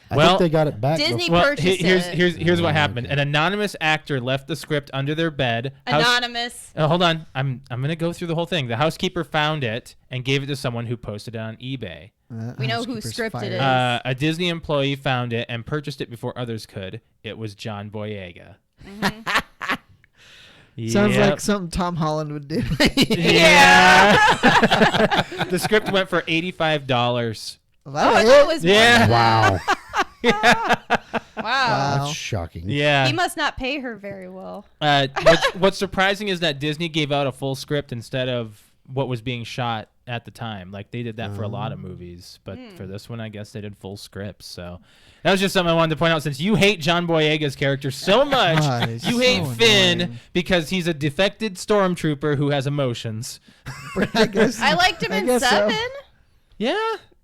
I Well, think they got it back. Disney before- Well, purchased here's what Oh, happened. okay. An anonymous actor left the script under their bed. Anonymous. Hold on. I'm gonna go through the whole thing. The housekeeper found it and gave it to someone who posted it on eBay. We know who Housekeeper's scripted fired. it. A Disney employee found it and purchased it before others could. It was John Boyega. Sounds Yep. like something Tom Holland would do. Yeah. The script went for $85. Well, Oh, I that thought it was was Yeah. Wow, Wow. Wow. that's shocking. Yeah. He must not pay her very well. What's surprising is that Disney gave out a full script instead of what was being shot at the time. They did that for a lot of movies, but for this one, I guess they did full scripts. So that was just something I wanted to point out. Since you hate John Boyega's character so much, God, he's you hate so Finn annoying. because he's a defected stormtrooper who has emotions. I guess. I liked him I in guess so. 7. Yeah.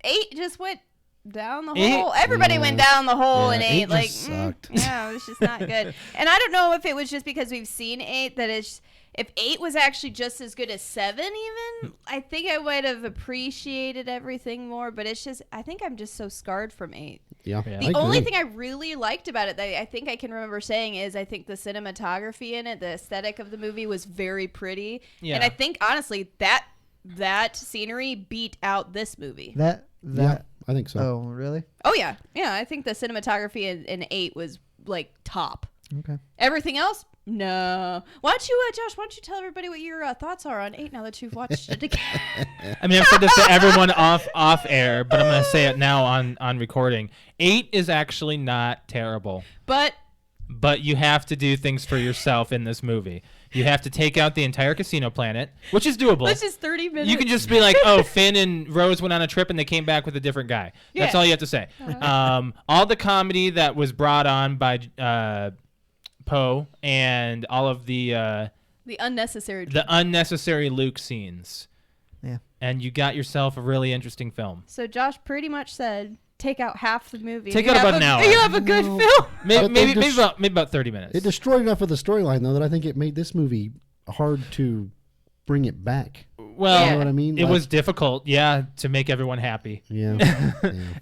8 just went down the Eight- hole. Everybody went down the hole in 8. 8 just sucked. Yeah, it was just not good. And I don't know if it was just because we've seen 8 that it's. If 8 was actually just as good as 7 even, I think I might have appreciated everything more, but it's just, I think I'm just so scarred from 8. Yeah. The only thing I really liked about it that I think I can remember saying is I think the cinematography in it, the aesthetic of the movie was very pretty. Yeah. And I think, honestly, that scenery beat out this movie. That I think so. Oh, really? Oh, yeah. Yeah, I think the cinematography in 8 was, like, top. Okay. Everything else? No. Why don't you, Josh, tell everybody what your thoughts are on 8 now that you've watched it again? I mean, I've said this to everyone off air, but I'm going to say it now on recording. 8 is actually not terrible. But you have to do things for yourself in this movie. You have to take out the entire casino planet, which is doable. Which is 30 minutes. You can just be like, oh, Finn and Rose went on a trip and they came back with a different guy. Yeah. That's all you have to say. All the comedy that was brought on by Poe and all of the unnecessary Luke scenes. Yeah. And you got yourself a really interesting film. So Josh pretty much said, take out half the movie. Take out about an hour. You have a good film. Maybe about 30 minutes. It destroyed enough of the storyline, though, that I think it made this movie hard to bring it back. Well, you know what I mean? It was difficult, to make everyone happy. Yeah.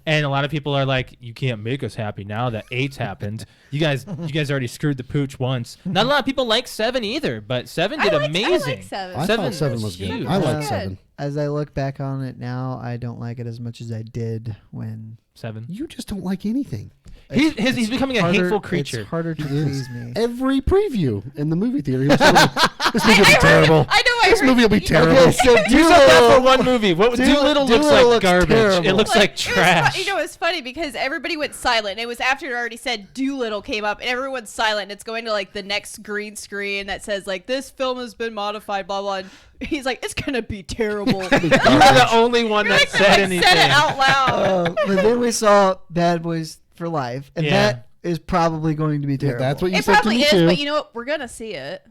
And a lot of people are like, you can't make us happy now that 8's happened. You guys already screwed the pooch once. Not a lot of people like 7 either, but 7 did amazing. I like 7. I thought 7 was good. huge. I like 7. As I look back on it now, I don't like it as much as I did when 7. You just don't like anything. He's becoming a hateful creature. It's harder to please me. Every preview in the movie theater, he was like, this movie will be terrible. I know. This movie will be terrible. Okay, so You said that for one movie. Doolittle looks like garbage. terrible. It looks like trash. It was funny because everybody went silent. And it was after it already said Doolittle came up, and everyone's silent. And it's going to like the next green screen that says like this film has been modified, blah blah. And he's like, it's gonna be terrible. You're the only one that said anything. Said it out loud. But then we saw Bad Boys for Life, and that is probably going to be terrible. That's what you It said to probably me, is, too. but you know what? We're gonna see it.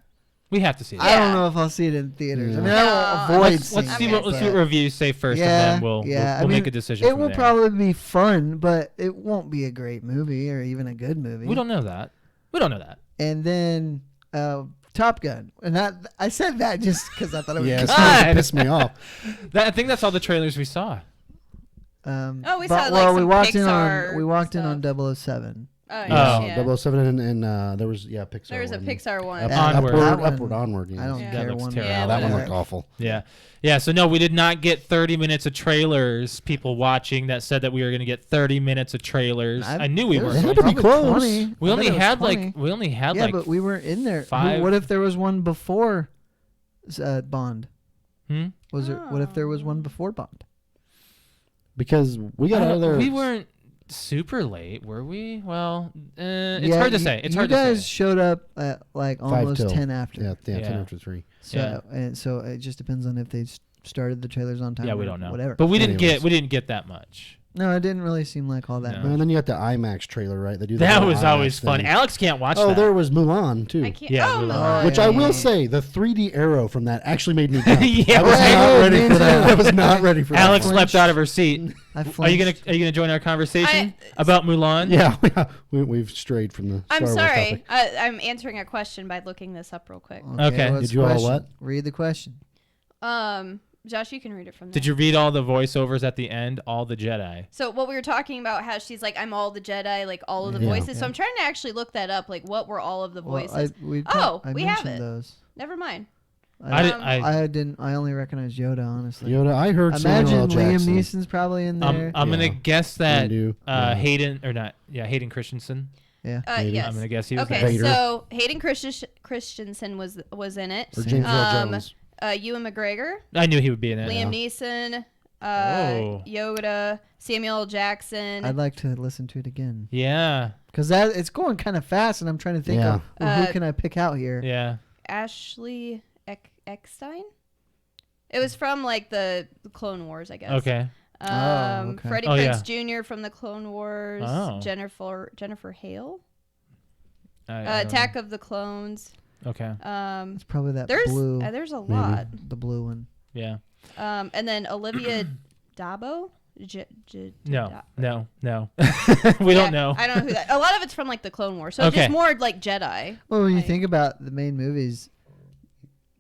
We have to see it. I don't know if I'll see it in theaters. Yeah. I mean, I won't avoid seeing Let's see what reviews say first, and then we'll make a decision. It from will there. probably be fun, but it won't be a great movie or even a good movie. We don't know that. And then Top Gun, and I said that just because I thought it was Yeah, good. it pissed me off. I think that's all the trailers we saw. We saw like we some walked Pixar in on 007. Yeah. 007 and there was Pixar. There was a Pixar one. Upward, onward. Yeah. I don't care looks one. terrible. Yeah, that one looked awful. Yeah. So no, we did not get 30 minutes of trailers. People watching that said that we were going to get 30 minutes of trailers. I knew we weren't. It had to be close. 20. We only had 20. like but we weren't in there. 5. What if there was one before Bond? Was there? What if there was one before Bond? Because we got other. We weren't super late, were we? Well, it's hard to say. You guys showed up at like almost 10 after. Yeah, 10 after 3. So it just depends on if they started the trailers on time. Yeah, we don't know. Whatever. But we didn't get that much. No, it didn't really seem like all that. No. And then you got the IMAX trailer, right? They do that was IMAX always fun. thing. Alex can't watch that. Oh, there was Mulan too. I can't. Yeah, Mulan. Which I will say, the 3D arrow from that actually made me jump. Yeah, I was not ready for that. I was not ready for that. Alex slept out of her seat. Are you gonna join our conversation about Mulan? Yeah, we've strayed from the. I'm Star Wars sorry. topic. I'm answering a question by looking this up real quick. Okay. What's Did the you all question? what? Read the question. Josh, you can read it from there. Did you read all the voiceovers at the end? All the Jedi. So what we were talking about, how she's like, I'm all the Jedi, like all of the voices. So I'm trying to actually look that up, like what were all of the voices? We have it. Those. Never mind. I didn't. I only recognized Yoda, honestly. Yoda, I heard Imagine Samuel L. Liam Jackson. Neeson's probably in there. I'm gonna guess that Hayden Hayden Christensen. Yeah. Yes. I'm gonna guess he was okay. there. Vader. So Hayden Christensen was in it. Or James Earl Jones. Ewan McGregor. I knew he would be in it. Liam Neeson. Yoda. Samuel L. Jackson. I'd like to listen to it again. Yeah. Because it's going kind of fast, and I'm trying to think of who can I pick out here. Yeah. Ashley Eckstein. It was from like the Clone Wars, I guess. Okay. Freddie Prinze Jr. from the Clone Wars. Oh. Jennifer Hale. I Attack of the Clones. Okay. It's probably that blue. There's a lot. The blue one. Yeah. And then Olivia Dabo. No. We don't know. I don't know who that. A lot of it's from like the Clone Wars, so just more like Jedi. Well, when you think about the main movies,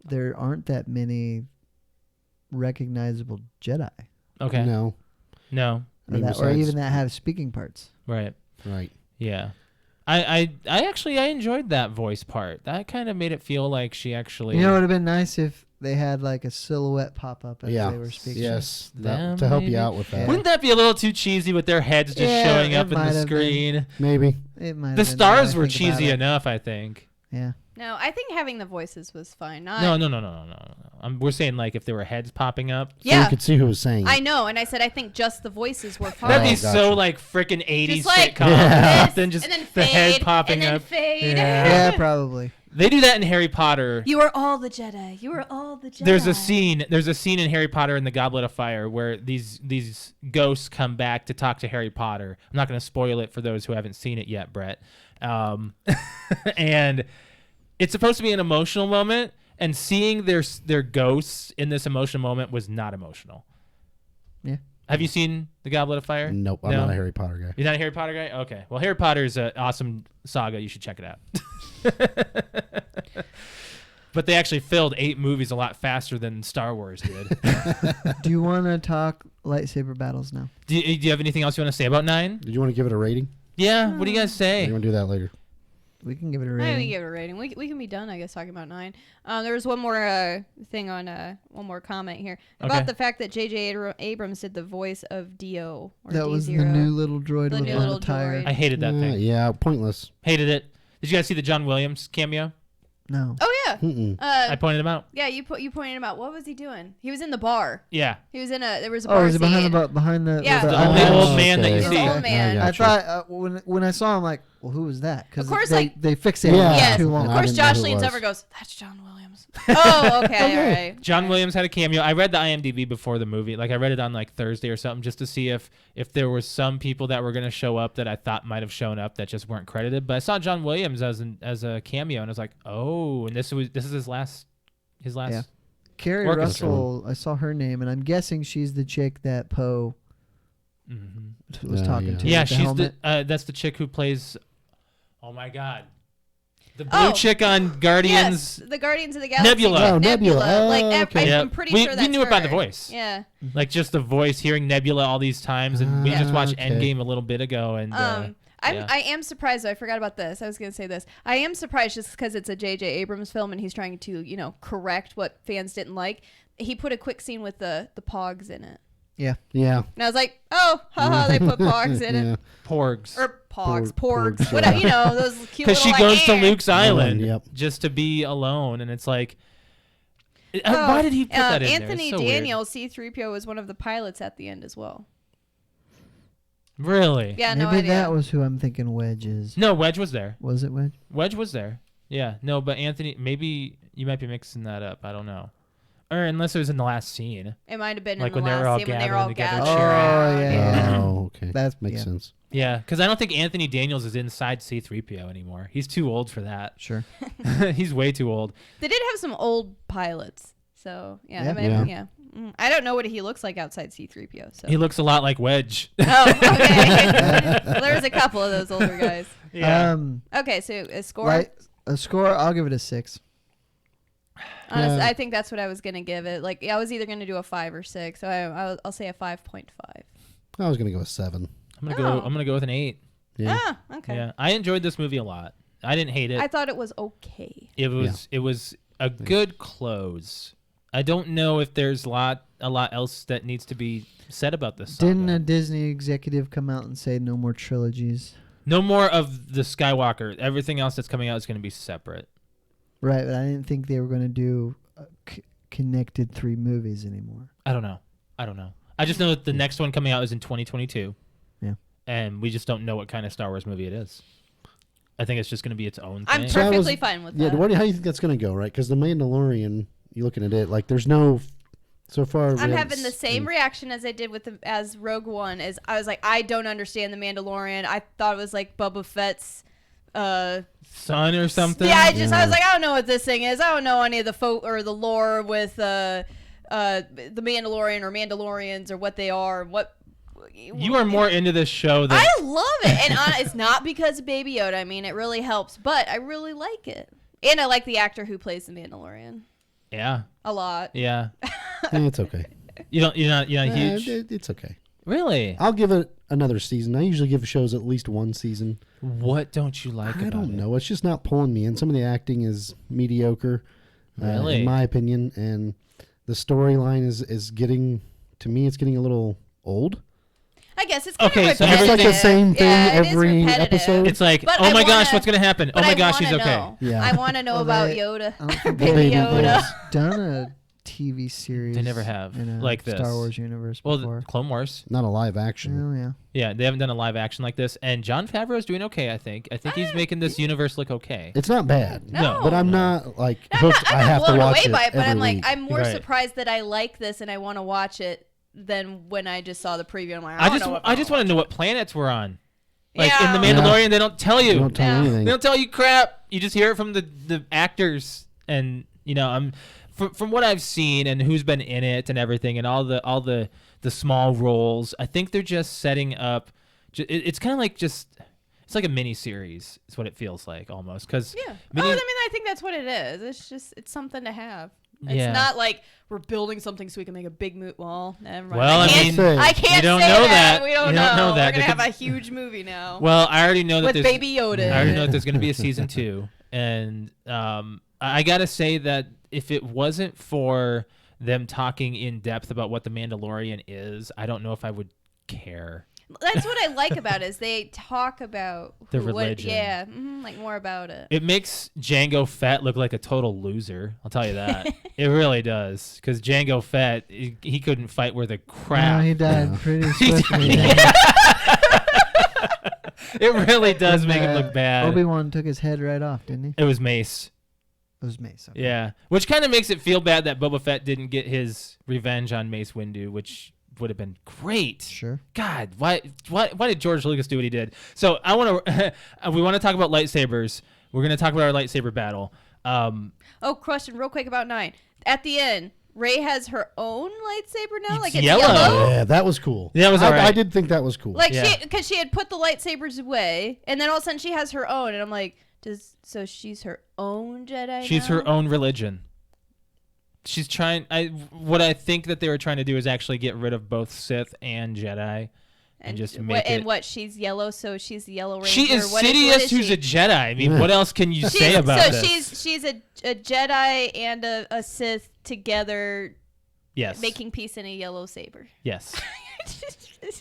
there aren't that many recognizable Jedi. Okay. No. Or even that have speaking parts. Right. Right. Yeah. I actually enjoyed that voice part. That kind of made it feel like she actually. You know, it would have been nice if they had like a silhouette pop up as they were speaking. Yes. Them, to help you maybe? out with that. Wouldn't that be a little too cheesy with their heads just showing up in the screen? Maybe. It might. The stars were cheesy enough, I think. Yeah. No, I think having the voices was fine. No. We're saying like if there were heads popping up. So you could see who was saying it. I know, and I said I think just the voices were fine. That'd be so like freaking 80s just like sitcom. this, Then just and then the fade, head popping and then up. Fade. Yeah, probably. They do that in Harry Potter. You are all the Jedi. You are all the Jedi. There's a scene in Harry Potter and the Goblet of Fire where these ghosts come back to talk to Harry Potter. I'm not going to spoil it for those who haven't seen it yet, Brett. And it's supposed to be an emotional moment, and seeing their ghosts in this emotional moment was not emotional. Yeah. Have you seen the Goblet of Fire? Nope, I'm not a Harry Potter guy. You're not a Harry Potter guy? Okay. Well, Harry Potter is an awesome saga. You should check it out. But they actually filled 8 movies a lot faster than Star Wars did. Do you want to talk lightsaber battles now? Do you have anything else you want to say about 9? Did you want to give it a rating? Yeah. What do you guys Or say? you want to do that later? We can give it a I rating. can give it a rating. We can be done, I guess, talking about 9. There was one more thing on one more comment here about the fact that J.J. Abrams did the voice of Dio. Or That D0. was the new little droid The with new a little tire. droid. I hated that thing. Yeah, pointless. Hated it. Did you guys see the John Williams cameo? No. Oh yeah. Mm-mm. I pointed him out. Yeah, you pointed him out. What was he doing? He was in the bar. Yeah. He was in there was a bar. Oh, is it behind scene. the Yeah. The only old man that you The see. old man. I thought when I saw him, like, well, who was that? Because Of course, they fixated Yeah. it Yes. too Of long. I course, didn't know Josh who it leans was. over and goes, "That's John Williams." Oh, okay, all right. John Williams had a cameo. I read the IMDb before the movie. Like I read it on like Thursday or something just to see if there were some people that were going to show up that I thought might have shown up that just weren't credited. But I saw John Williams as a cameo and I was like, "Oh, and this is his last Yeah. Carrie orchestra. Russell, I saw her name, and I'm guessing she's the chick that Poe was talking to. Yeah, with the she's helmet. that's the chick who plays. Oh my God, the blue chick on Guardians. Yes, the Guardians of the Galaxy. Nebula. Oh, Nebula. Like, Oh, okay. I'm pretty sure that's we knew it by the her. voice. Yeah. Like just the voice, hearing Nebula all these times, and we just watched okay. Endgame a little bit ago, and I am surprised, though. I forgot about this. I was going to say this. I am surprised just because it's a J.J. Abrams film and he's trying to, correct what fans didn't like. He put a quick scene with the Pogs in it. Yeah. Yeah. And I was like, oh, haha, they put Pogs in it. Porgs. Or Pogs, Porgs, Porgs. Whatever, those cute Because little she goes to like, Luke's island Yep. just to be alone, and it's like, why did he put that in Anthony there? It's so Daniels, C-3PO, was one of the pilots at the end as well. weird. Really? Yeah, no Maybe idea. that was who I'm thinking Wedge is. No, Wedge was there. Was it Wedge? Wedge was there. Yeah. No, but Anthony, maybe you might be mixing that up. I don't know. Or unless it was in the last scene. It might have been Like in the when they were last all scene when they were all gathering together gathered. cheering. Oh, yeah. Oh, okay. That makes sense. Yeah, because I don't think Anthony Daniels is inside C-3PO anymore. He's too old for that. Sure. He's way too old. They did have some old pilots. So, yeah. Yeah. I mean, yeah. I don't know what he looks like outside C-3PO. So. He looks a lot like Wedge. Oh, okay. Well, there's a couple of those older guys. Yeah. Okay, so a score? Right. A score, I'll give it a 6. Honestly, Yeah. I think that's what I was going to give it. Like, I was either going to do a 5 or 6. So I'll say a 5.5. I was gonna go with 7. I'm gonna go with an 8. Yeah. Ah, okay. Yeah, I enjoyed this movie a lot. I didn't hate it. I thought it was okay. It was a good close. I don't know if there's a lot else that needs to be said about this saga. Didn't a Disney executive come out and say no more trilogies? No more of the Skywalker. Everything else that's coming out is going to be separate. Right, but I didn't think they were going to do connected 3 movies anymore. I don't know. I just know that the next one coming out is in 2022. Yeah. And we just don't know what kind of Star Wars movie it is. I think it's just going to be its own thing. I'm perfectly fine with that. Yeah, how do you think that's gonna go? Right, because the Mandalorian, you're looking at it like there's no. So far, I'm having the same reaction as I did with as Rogue One. Is I was like, I don't understand the Mandalorian. I thought it was like Boba Fett's son or something. Yeah, I was like, I don't know what this thing is. I don't know any of the lore with the Mandalorian or Mandalorians or what they are. What you are more into this show than I love it, and it's not because of Baby Yoda. I mean, it really helps, but I really like it, and I like the actor who plays the Mandalorian. Yeah. A lot. Yeah. It's okay. You're not huge. It's okay. Really? I'll give it another season. I usually give shows at least one season. What don't you like about it? I don't know. It's just not pulling me in. Some of the acting is mediocre, Really? in my opinion, and the storyline is getting, to me, it's getting a little old. I guess it's kind Okay, of so repetitive. it's like the same thing it is every repetitive. episode. It's like, But oh I my gosh, wanna- what's going to happen? Oh But my I gosh, she's wanna okay. know. Yeah. I want to know Well, about they- Yoda. I don't think Baby they've Yoda. done a TV series. They never have, in a like this. Star Wars universe Well, before. Clone Wars. Not a live action. Oh yeah. Yeah, they haven't done a live action like this. And Jon Favreau's doing okay, I think. I think he's making this universe look okay. It's not bad. No. But I'm not like I'm hooked. not, I I'm have not to blown watch away it by it, but every I'm like, week. I'm more Right. surprised that I like this and I want to watch it than when I just saw the preview. I'm like, I just want to know what planets we're on. Like in the Yeah. Mandalorian, they don't tell you. They don't tell Yeah. anything. They don't tell you crap. You just hear it from the actors, and I'm from what I've seen and who's been in it and everything, and all the small roles. I think they're just setting up. It's kind of like it's like a mini series. Is what it feels like almost. Because Yeah. I think that's what it is. It's something to have. Yeah. It's not like we're building something so we can make a big movie. Well, never mind. Well, I can't- mean, I can't you don't say know that. that. We don't You know. don't know that. We're gonna They have could- a huge movie now. Well, I already know that with there's Baby Yoda. I already know that there's going to be a season 2, and I gotta say that if it wasn't for them talking in depth about what the Mandalorian is, I don't know if I would care. That's what I like about it is they talk about The what- religion. yeah, like more about it. It makes Jango Fett look like a total loser. I'll tell you that. It really does, because Jango Fett, he couldn't fight worth a crap. No, he died Yeah. pretty swiftly. Yeah. It really does make him look bad. Obi-Wan took his head right off, didn't he? It was Mace. It was Mace. Okay. Yeah, which kind of makes it feel bad that Boba Fett didn't get his revenge on Mace Windu, which would have been great. Sure. God, why did George Lucas do what he did? So I want to we want to talk about lightsabers. We're going to talk about our lightsaber battle. Oh, question real quick about 9. At the end, Rey has her own lightsaber now. It's Like it's yellow. yellow. Yeah, that was cool. That was I alright. did think that was cool. Like Yeah. because she had put the lightsabers away, and then all of a sudden she has her own, and I'm like, so she's her own Jedi? She's now? her own religion. She's trying. What I think that they were trying to do is actually get rid of both Sith and Jedi, and just make it. And what? She's yellow, so she's the Yellow Ranger. She is What Sidious, is who's she? a Jedi. I mean, what else can you say about so this? she's a Jedi and a Sith together, Yes. making peace in a yellow saber. Yes.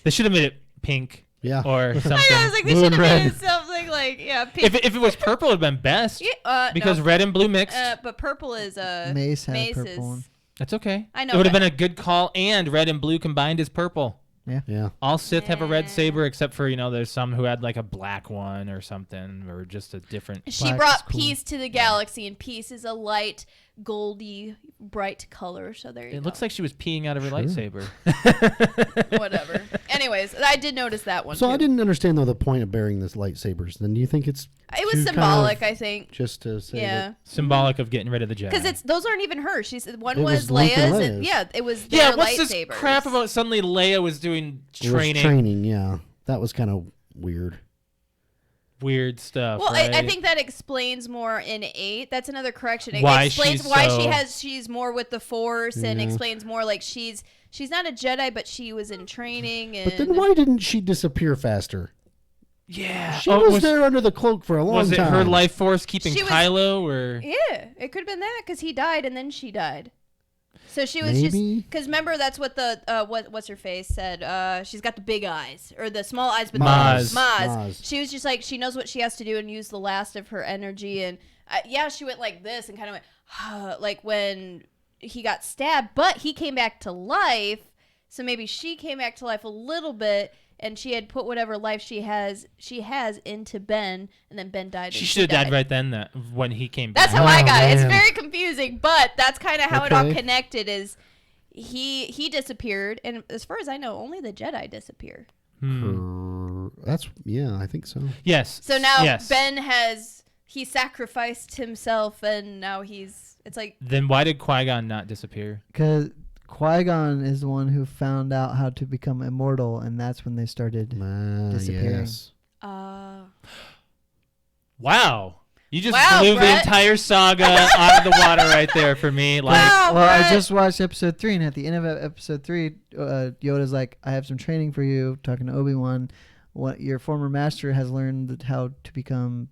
They should have made it pink Yeah. or something. I was like, they Blue should and have made red. it something like pink. If it was purple, it'd been best. Yeah, Because no. red and blue mixed. But purple is Mace had Mace purple is- one. That's okay. I know, It would have but- been a good call, and red and blue combined is purple. Yeah. All Sith have a red Yeah. saber, except for there's some who had like a black one or something, or just a different. She Black brought is cool. peace to the galaxy, and peace is a light, goldy, bright color. So there you It go. looks like she was peeing out of her Sure. lightsaber. Whatever. Anyways, I did notice that one. So too. I didn't understand though the point of bearing this lightsabers. Then do you think it's It was to symbolic, kind I think. just to say Yeah. Symbolic of getting rid of the Jedi. Because those aren't even hers. One It was was Luke and Leia's. And, Leia's. yeah, it was yeah, their what's this lightsabers. crap about suddenly Leia was doing it was training? training, yeah. That was kind of weird. Weird stuff. Well, right? I think that explains more in 8. That's another correction. It Why explains she's why so- she's more with the Force and Yeah. explains more like she's not a Jedi, but she was in training. And But then why didn't she disappear faster? Yeah. She Oh, was there under the cloak for a long Was it time. her life force keeping She was- Kylo, or Yeah, it could have been that because he died and then she died. So she was just Maybe. because remember that's what the what's her face said. She's got the big eyes or the small eyes, but Maz. Maz. She was just like she knows what she has to do and use the last of her energy and yeah, she went like this and kind of went like when he got stabbed, but he came back to life. So maybe she came back to life a little bit, and she had put whatever life she has into Ben, and then Ben died. she and should have died right then? When he came back. That's how I got it. It's man. very confusing, but that's kind of how it all Okay. connected. Is he disappeared, and as far as I know, only the Jedi disappear. That's I think so. Yes. So now yes. Ben he sacrificed himself, and now it's like Then why did Qui-Gon not disappear? Because Qui-Gon is the one who found out how to become immortal, and that's when they started disappearing. Yes. Wow. You just blew the entire saga out of the water right there for me. Like, I just watched episode 3, and at the end of episode 3, Yoda's like, "I have some training for you." Talking to Obi-Wan, what your former master has learned how to become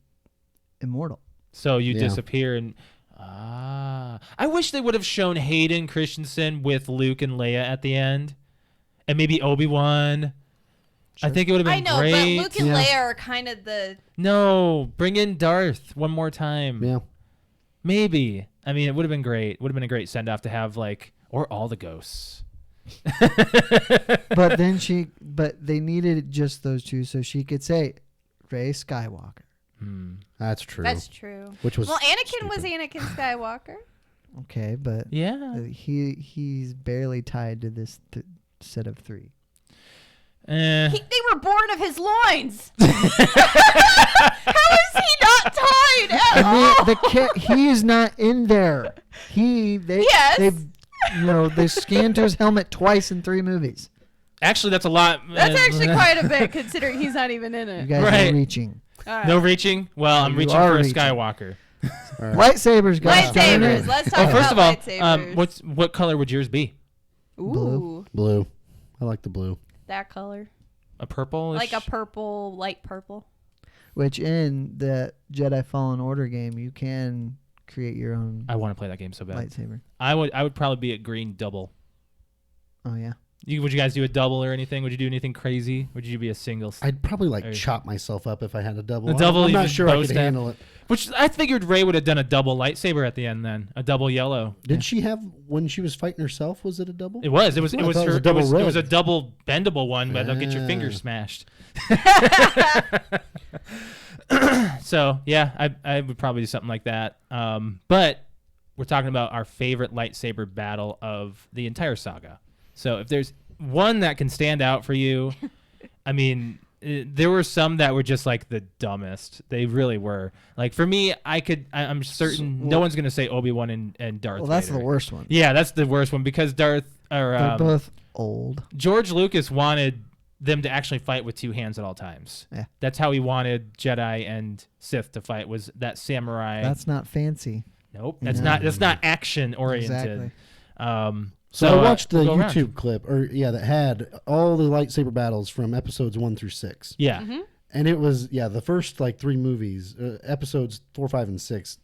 immortal. So you disappear, and I wish they would have shown Hayden Christensen with Luke and Leia at the end, and maybe Obi-Wan. Sure. I think it would have been great. I know, but Luke and Leia are kind of the... No, bring in Darth one more time. Yeah. Maybe. I mean, it would have been great. Would have been a great send-off to have, like, or all the ghosts. But they needed just those two so she could say, Rey Skywalker. That's true. That's true. Which was Anakin was Anakin Skywalker. Okay, but he's barely tied to this set of 3. They were born of his loins. How is he not tied at all? He is not in there. They scanned to his helmet twice in 3 movies. Actually, that's a lot. That's actually quite a bit, considering he's not even in it. You guys are reaching. Right. No reaching? Well, I'm reaching for a Skywalker. Right. Lightsabers, guys. Lightsabers. Let's talk about first of all, lightsabers. what color would yours be? Ooh. Blue. I like the blue. That color. A purple? Like a purple, light purple. Which in the Jedi Fallen Order game, you can create your own. I want to play that game so bad. Lightsaber. I would probably be a green double. Oh yeah. Would you guys do a double or anything? Would you do anything crazy? Would you be a single? I'd probably chop myself up if I had a double. A double. I'm not sure I could handle it. Which I figured Rey would have done a double lightsaber at the end. Then a double yellow. Did she have when she was fighting herself? Was it a double? It was. It was a double bendable one, but they'll get your fingers smashed. So yeah, I would probably do something like that. But we're talking about our favorite lightsaber battle of the entire saga. So if there's one that can stand out for you, I mean, there were some that were just like the dumbest. They really were. Like for me, I'm certain no one's going to say Obi-Wan and Darth Vader. Well, that's the worst one. Yeah, that's the worst one because they're both old. George Lucas wanted them to actually fight with 2 hands at all times. Yeah. That's how he wanted Jedi and Sith to fight, was that samurai. That's not fancy. Nope. That's not action oriented. Exactly. So I watched the YouTube clip, that had all the lightsaber battles from episodes 1 through 6. Yeah. Mm-hmm. And it was, the first 3 movies, episodes 4, 5, and 6.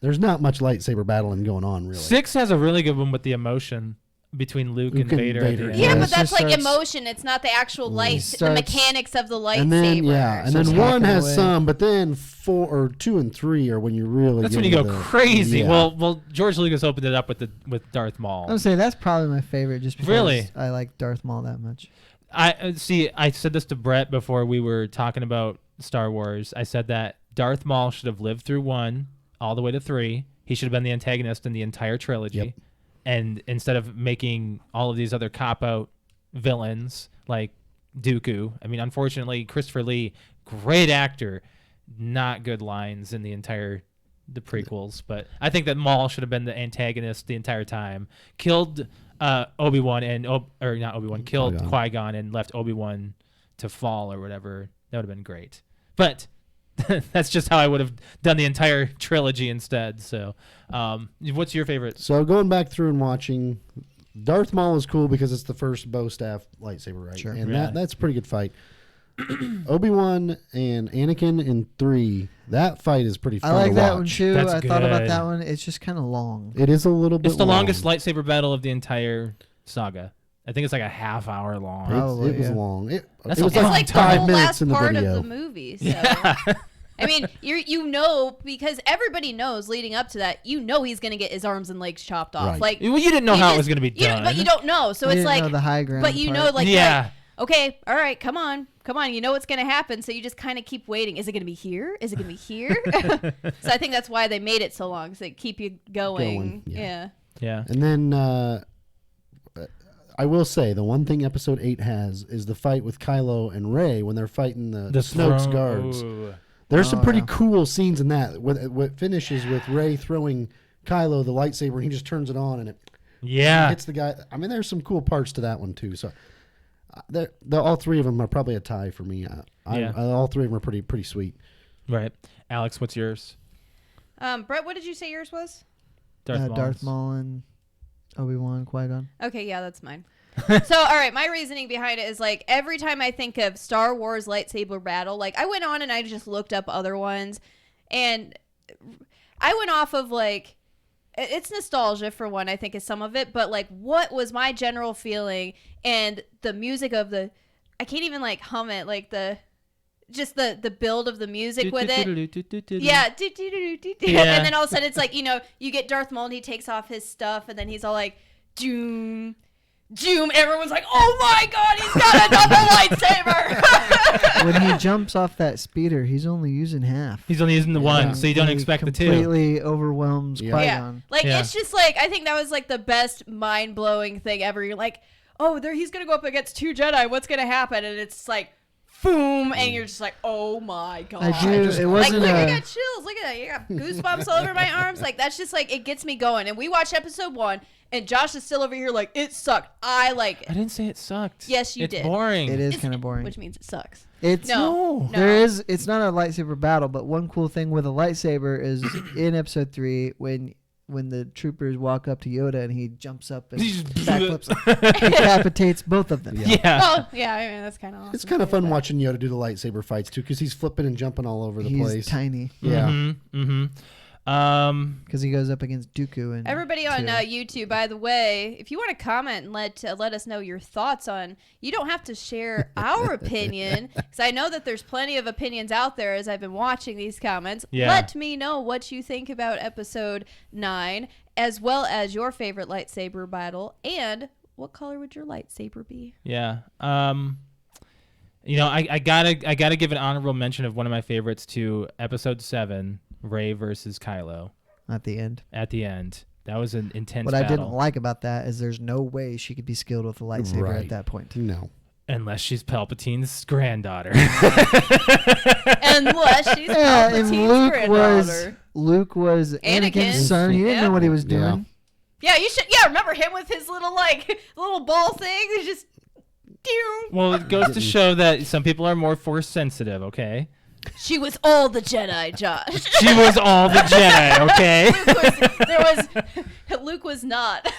There's not much lightsaber battling going on, really. 6 has a really good one with the emotion between Luke and Vader. Yeah, but that's like emotion. It's not the actual the mechanics of the lightsaber. And then 1 has some, but then 4 or 2 and 3 are when you really. That's when you go crazy. Yeah. Well, George Lucas opened it up with Darth Maul. I would say that's probably my favorite, just because I like Darth Maul that much. I said this to Brett before we were talking about Star Wars. I said that Darth Maul should have lived through 1 all the way to 3. He should have been the antagonist in the entire trilogy. Yep. And instead of making all of these other cop-out villains like Dooku, I mean, unfortunately, Christopher Lee, great actor, not good lines in the prequels. But I think that Maul should have been the antagonist the entire time. Killed killed Qui-Gon and left Obi-Wan to fall or whatever. That would have been great. But that's just how I would have done the entire trilogy instead. So, what's your favorite? So going back through and watching, Darth Maul is cool because it's the first bow staff lightsaber, right? Sure. And that's a pretty good fight. Obi-Wan and Anakin in 3, that fight is pretty fun to watch. I like that one too. That's I thought about that one. It's just kind of long. It is a little bit. It's the longest lightsaber battle of the entire saga. I think it's like a half hour long. Probably, it was long. It was it's like 5 the minutes in the part video. of the movie. So. Yeah. I mean, because everybody knows leading up to that, he's going to get his arms and legs chopped off. Right. Like, well, you didn't know how it was going to be done. But you don't know. So it's like the high ground. But you know, like, yeah. Okay, all right, come on. You know what's going to happen. So you just kind of keep waiting. Is it going to be here? Is it going to be here? So I think that's why they made it so long, so they keep you going. Yeah. And then I will say the one thing Episode 8 has is the fight with Kylo and Rey when they're fighting the Snoke's guards. There's some pretty cool scenes in that. What finishes with Rey throwing Kylo the lightsaber and he just turns it on and it hits the guy. I mean, there's some cool parts to that one too. So all 3 of them are probably a tie for me. All 3 of them are pretty sweet. Right. Alex, what's yours? Brett, what did you say yours was? Darth Maul and Obi-Wan, Qui-Gon. Okay, yeah, that's mine. So, all right, my reasoning behind it is like every time I think of Star Wars lightsaber battle, like I went on and I just looked up other ones, and I went off of like it's nostalgia for one, I think is some of it, but like what was my general feeling and the music of the I can't even like hum it, like the build of the music with it. Yeah. And then all of a sudden it's like, you get Darth Maul and he takes off his stuff and then he's all like, doom, doom. Everyone's like, oh my God, he's got another lightsaber. When he jumps off that speeder, he's only using half. He's only using the one, so you don't expect the two. Completely overwhelms Qui-Gon. Yeah. Like, it's just like, I think that was like the best mind-blowing thing ever. You're like, oh, he's going to go up against 2 Jedi. What's going to happen? And it's like, boom, and you're just like, oh my God. I do. It wasn't like, I got chills. Look at that. You got goosebumps all over my arms. Like, that's just like, it gets me going. And we watched episode 1, and Josh is still over here like, it sucked. I like it. I didn't say it sucked. Yes, you did. It's boring. It is kind of boring. Which means it sucks. It's no. It's not a lightsaber battle, but one cool thing with a lightsaber is in episode 3 when the troopers walk up to Yoda and he jumps up and backflips, he decapitates both of them. Yeah. Well, yeah, I mean, that's kind of awesome. It's kind of fun watching Yoda do the lightsaber fights too, because he's flipping and jumping all over the place. He's tiny. Yeah. Because he goes up against Dooku and everybody on YouTube. By the way, if you want to comment and let us know your thoughts on, you don't have to share our opinion, because I know that there's plenty of opinions out there as I've been watching these comments. Yeah. Let me know what you think about episode 9, as well as your favorite lightsaber battle, and what color would your lightsaber be? Yeah. I gotta give an honorable mention of one of my favorites to episode 7. Rey versus Kylo. at the end. At the end. That was an intense What battle. I didn't like about that is there's no way she could be skilled with a lightsaber at that point. No. Unless she's Palpatine's granddaughter. Unless she's Palpatine's granddaughter. Luke was Anakin's son. He didn't know what he was doing. Yeah, you should. Yeah, remember him with his little little ball thing? He's just. Well, it goes to show that some people are more force sensitive. Okay. She was all the Jedi, Josh. She was all the Jedi, okay? Luke was not.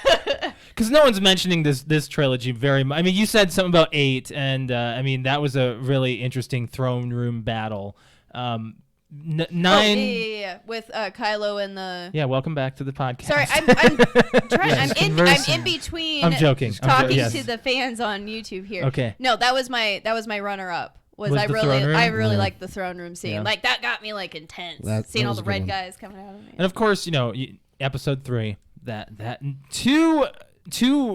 Because no one's mentioning this trilogy very much. I mean, you said something about 8, and I mean, that was a really interesting throne room battle. 9. Yeah. With Kylo and the. Yeah, welcome back to the podcast. Sorry, I'm trying. I'm in between. I'm joking. Talking to the fans on YouTube here. Okay. No, that was my runner up. I really liked the throne room scene. Yeah. Like that got me intense. Seeing all the red guys coming out of me. And of course, episode 3, that 2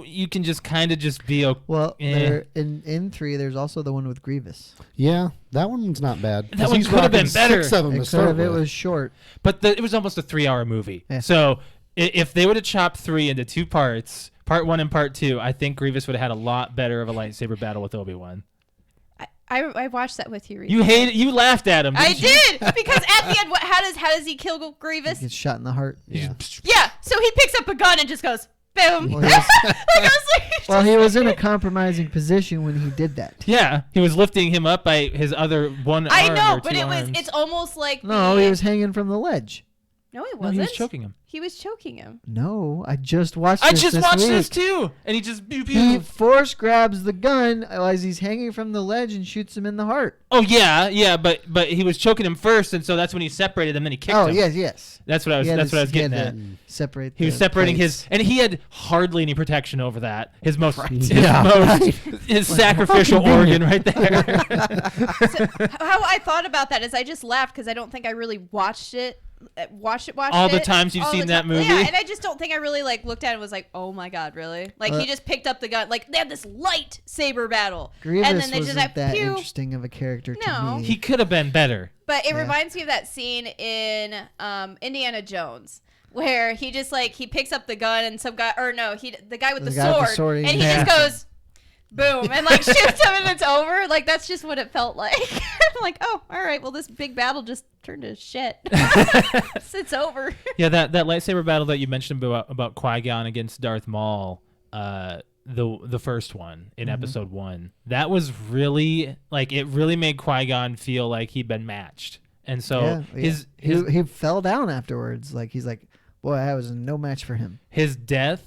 you can just kind of just be okay. Well, in 3 there's also the one with Grievous. Yeah, that one's not bad. That one could have been better. 6 of them Except it was short. But it was almost a 3-hour movie. Yeah. So if they would have chopped 3 into 2 parts, part 1 and part 2, I think Grievous would have had a lot better of a lightsaber battle with Obi-Wan. I watched that with you recently. You hated. You laughed at him. I did because at the end, how does he kill Grievous? He gets shot in the heart. Yeah. Yeah. So he picks up a gun and just goes boom. Well, he was in a compromising position when he did that. Yeah, he was lifting him up by his other one arm. I know, or but arms. it's almost like he was hanging from the ledge. No, he wasn't. No, he was choking him. He was choking him. No, I just watched this too. And he just he force grabs the gun as he's hanging from the ledge and shoots him in the heart. Oh yeah, but he was choking him first, and so that's when he separated him, then he kicked him. Oh yes. That's what I was getting at. Separate. He was separating plates. and he had hardly any protection over that. His sacrificial organ right there. So, how I thought about that is I just laughed because I don't think I really watched it. All the times you've seen that movie. Yeah, and I just don't think I really looked at it and was like, oh my God, really? He just picked up the gun. They had this lightsaber battle. Grievous and then they wasn't just that interesting of a character to me. He could have been better. But it reminds me of that scene in Indiana Jones where he just he picks up the gun and the guy with the sword and he just goes boom and shoots him and it's over. That's just what it felt like. I'm like, oh, all right, well this big battle just turned to shit. It's over. Yeah, that lightsaber battle that you mentioned about Qui-Gon against Darth Maul, the first one in episode 1, that was really it really made Qui-Gon feel like he'd been matched. And so he fell down afterwards. Like he's like, boy, I was no match for him. His death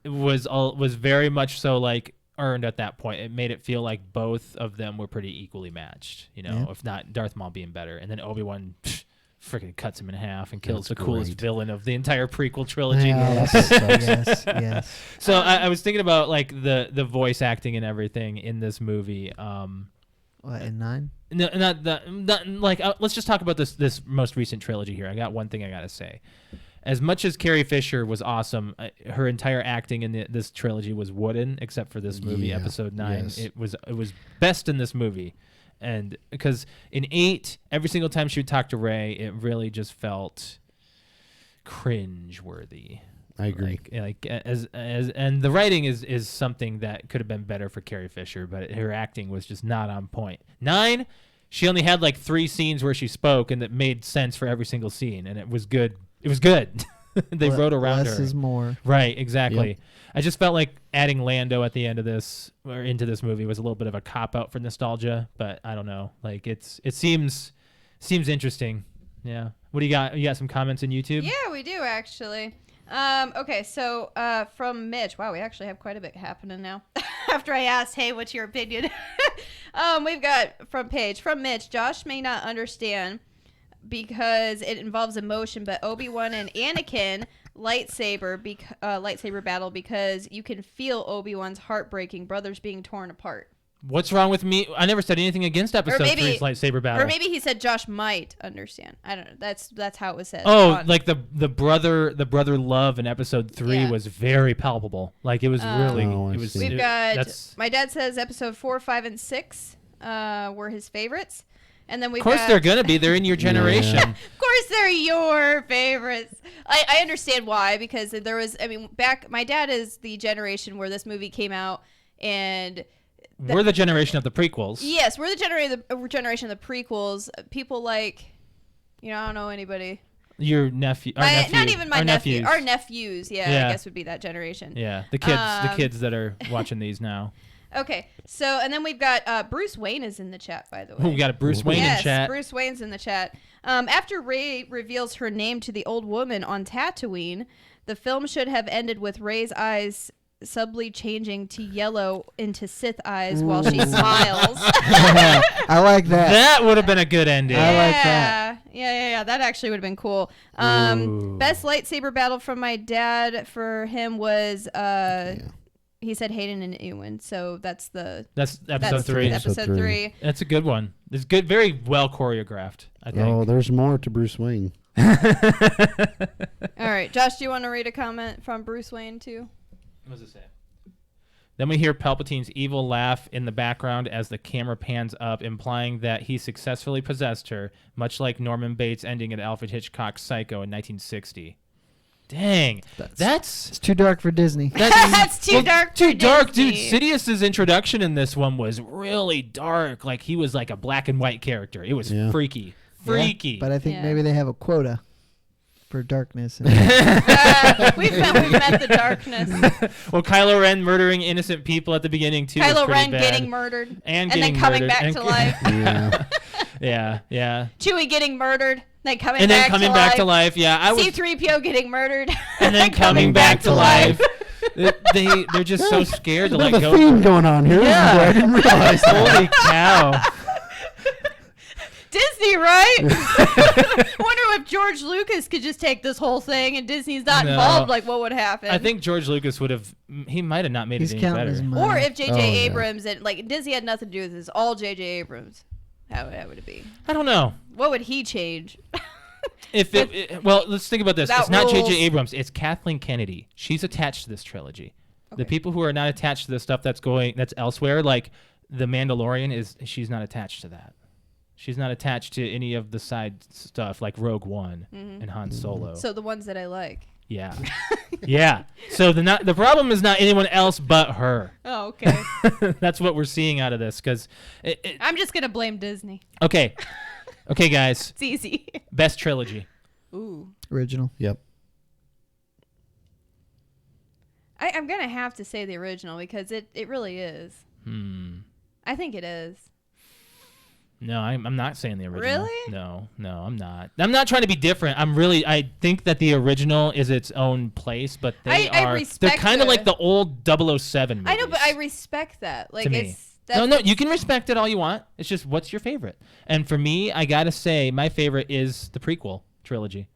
was very much so like earned at that point. It made it feel like both of them were pretty equally matched, if not Darth Maul being better. And then Obi-Wan freaking cuts him in half and kills the coolest villain of the entire prequel trilogy. Yes. So I was thinking about like the voice acting and everything in this movie. What, in 9? No, not like let's just talk about this most recent trilogy here. I got one thing I gotta say. As much as Carrie Fisher was awesome, her entire acting in this trilogy was wooden, except for this movie, Episode 9. Yes. It was best in this movie, and because in 8, every single time she would talk to Rey, it really just felt cringe-worthy. I agree. And the writing is something that could have been better for Carrie Fisher, but her acting was just not on point. 9, she only had like 3 scenes where she spoke, and that made sense for every single scene, and it was good. It was good. They wrote around less her. is more. Right, exactly. Yep. I just felt like adding Lando at the end of this or into this movie was a little bit of a cop out for nostalgia, but I don't know. Like it seems interesting. Yeah. What do you got? You got some comments on YouTube? Yeah, we do actually. Okay, so from Mitch. Wow, we actually have quite a bit happening now. After I asked, hey, what's your opinion? We've got from Mitch. Josh may not understand because it involves emotion, but Obi-Wan and Anakin lightsaber battle because you can feel Obi-Wan's heartbreaking, brothers being torn apart. What's wrong with me? I never said anything against Episode 3's lightsaber battle. Or maybe he said Josh might understand. I don't know. That's how it was said. Oh, like the brother love in Episode 3 was very palpable. Like it was really. We've got. My dad says Episode 4, 5, and 6 were his favorites. And then of course they're gonna be. They're in your generation. Of course they're your favorites. I understand why, because there was. I mean, my dad is the generation where this movie came out, and we're the generation of the prequels. Yes, we're the generation of the prequels. People like, I don't know anybody. Your nephew. Not even my nephew. Our nephews. Yeah, I guess would be that generation. Yeah, the kids that are watching these now. Okay, so and then we've got Bruce Wayne is in the chat, by the way. We got a Bruce Wayne in chat. Yes, Bruce Wayne's in the chat. After Rey reveals her name to the old woman on Tatooine, the film should have ended with Rey's eyes subtly changing to yellow into Sith eyes while she smiles. I like that. That would have been a good ending. I like that. Yeah. That actually would have been cool. Best lightsaber battle from my dad for him was he said Hayden and Ewan, so that's episode 3. Episode 3. That's a good one. It's good, very well choreographed, I think. Oh, there's more to Bruce Wayne. All right, Josh, do you want to read a comment from Bruce Wayne too? What does it say? Then we hear Palpatine's evil laugh in the background as the camera pans up, implying that he successfully possessed her, much like Norman Bates ending at Alfred Hitchcock's Psycho in 1960. Dang, it's too dark for Disney. That's too dark. Too dark, dude. Sidious's introduction in this one was really dark. Like he was like a black and white character. It was freaky. Yeah, but I think maybe they have a quota for darkness. We've met the darkness. Well, Kylo Ren murdering innocent people at the beginning too. Kylo Ren bad. Getting murdered and then coming back to life. Yeah. Chewie getting murdered, then coming back to life. Yeah, C-3PO getting murdered, and then coming back to life. They're just so scared to let go. There's a theme going on here. Yeah, I didn't realize. Holy cow. Disney, right? Wonder if George Lucas could just take this whole thing and Disney's not involved. Like, what would happen? I think George Lucas would have. He might have not made it any better. Or if J.J. Abrams and Disney had nothing to do with this, all J.J. Abrams. How would it be? I don't know. What would he change? Well, let's think about this. It's not J.J. Abrams. It's Kathleen Kennedy. She's attached to this trilogy. Okay. The people who are not attached to the stuff that's elsewhere, like The Mandalorian, she's not attached to that. She's not attached to any of the side stuff like Rogue One and Han Solo. So the ones that I like. Yeah. Yeah. So the problem is not anyone else but her. Oh, okay. That's what we're seeing out of this because I'm just going to blame Disney. Okay. Okay, guys. It's easy. Best trilogy. Ooh. Original. Yep. I'm going to have to say the original because it really is. I think it is. No, I'm not saying the original. Really? No, I'm not. I'm not trying to be different. I think that the original is its own place, but they're kind of like the old 007 movies. I know, but I respect that. Like, to me. No, you can respect it all you want. It's just, what's your favorite? And for me, I gotta say, my favorite is the prequel trilogy.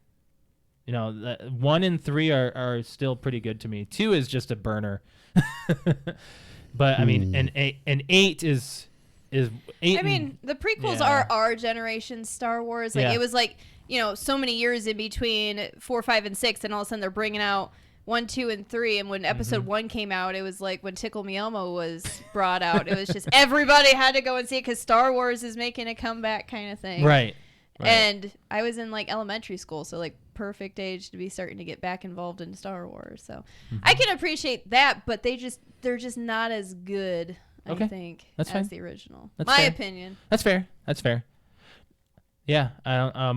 1 and 3 are still pretty good to me. 2 is just a burner. But I mean, and 8 is 8. I mean, the prequels are our generation's Star Wars. Like it was like, so many years in between 4, 5, and 6, and all of a sudden they're bringing out 1, 2, and 3. And when episode 1 came out, it was like when Tickle Me Elmo was brought out. It was just everybody had to go and see it because Star Wars is making a comeback kind of thing. Right. And I was in like elementary school, so like perfect age to be starting to get back involved in Star Wars. So I can appreciate that, but they're just not as good, I think, as the original. That's my fair. opinion. That's fair. Yeah.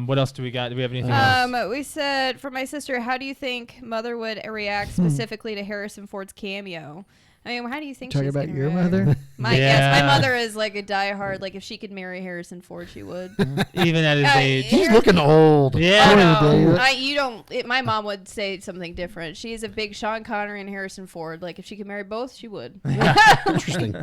What else do we got? Do we have anything else? We said, for my sister, how do you think Mother would react specifically to Harrison Ford's cameo? I mean, how do you think Talking she's about gonna your react? mother? Yes, my mother is like a diehard. Like, if she could marry Harrison Ford, she would. Even at his age. He's looking old. Yeah. My mom would say something different. She's a big Sean Connery and Harrison Ford. Like, if she could marry both, she would. Interesting.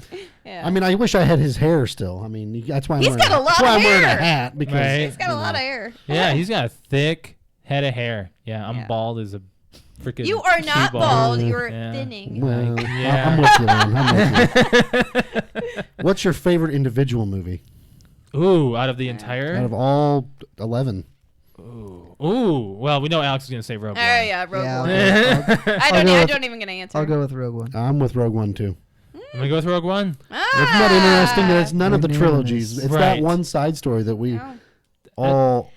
Yeah. I mean, I wish I had his hair still. I mean, that's why I'm wearing I'm wearing a hat because he's got a lot of hair. Yeah, he's got a thick head of hair. Yeah, I'm bald as a freaking. You are not cue ball. bald. You're thinning. Well, Yeah. I'm with you, man. I'm with you. What's your favorite individual movie? Ooh, out of the entire? Out of all 11. Ooh. Well, we know Alex is going to say Rogue One. Oh, yeah, Rogue One. I don't even get an answer. I'll go with Rogue One. I'm with Rogue One, too. I'm going to go with Rogue One. It's not interesting that it's none of the trilogies. It's that Right. one side story that we... No.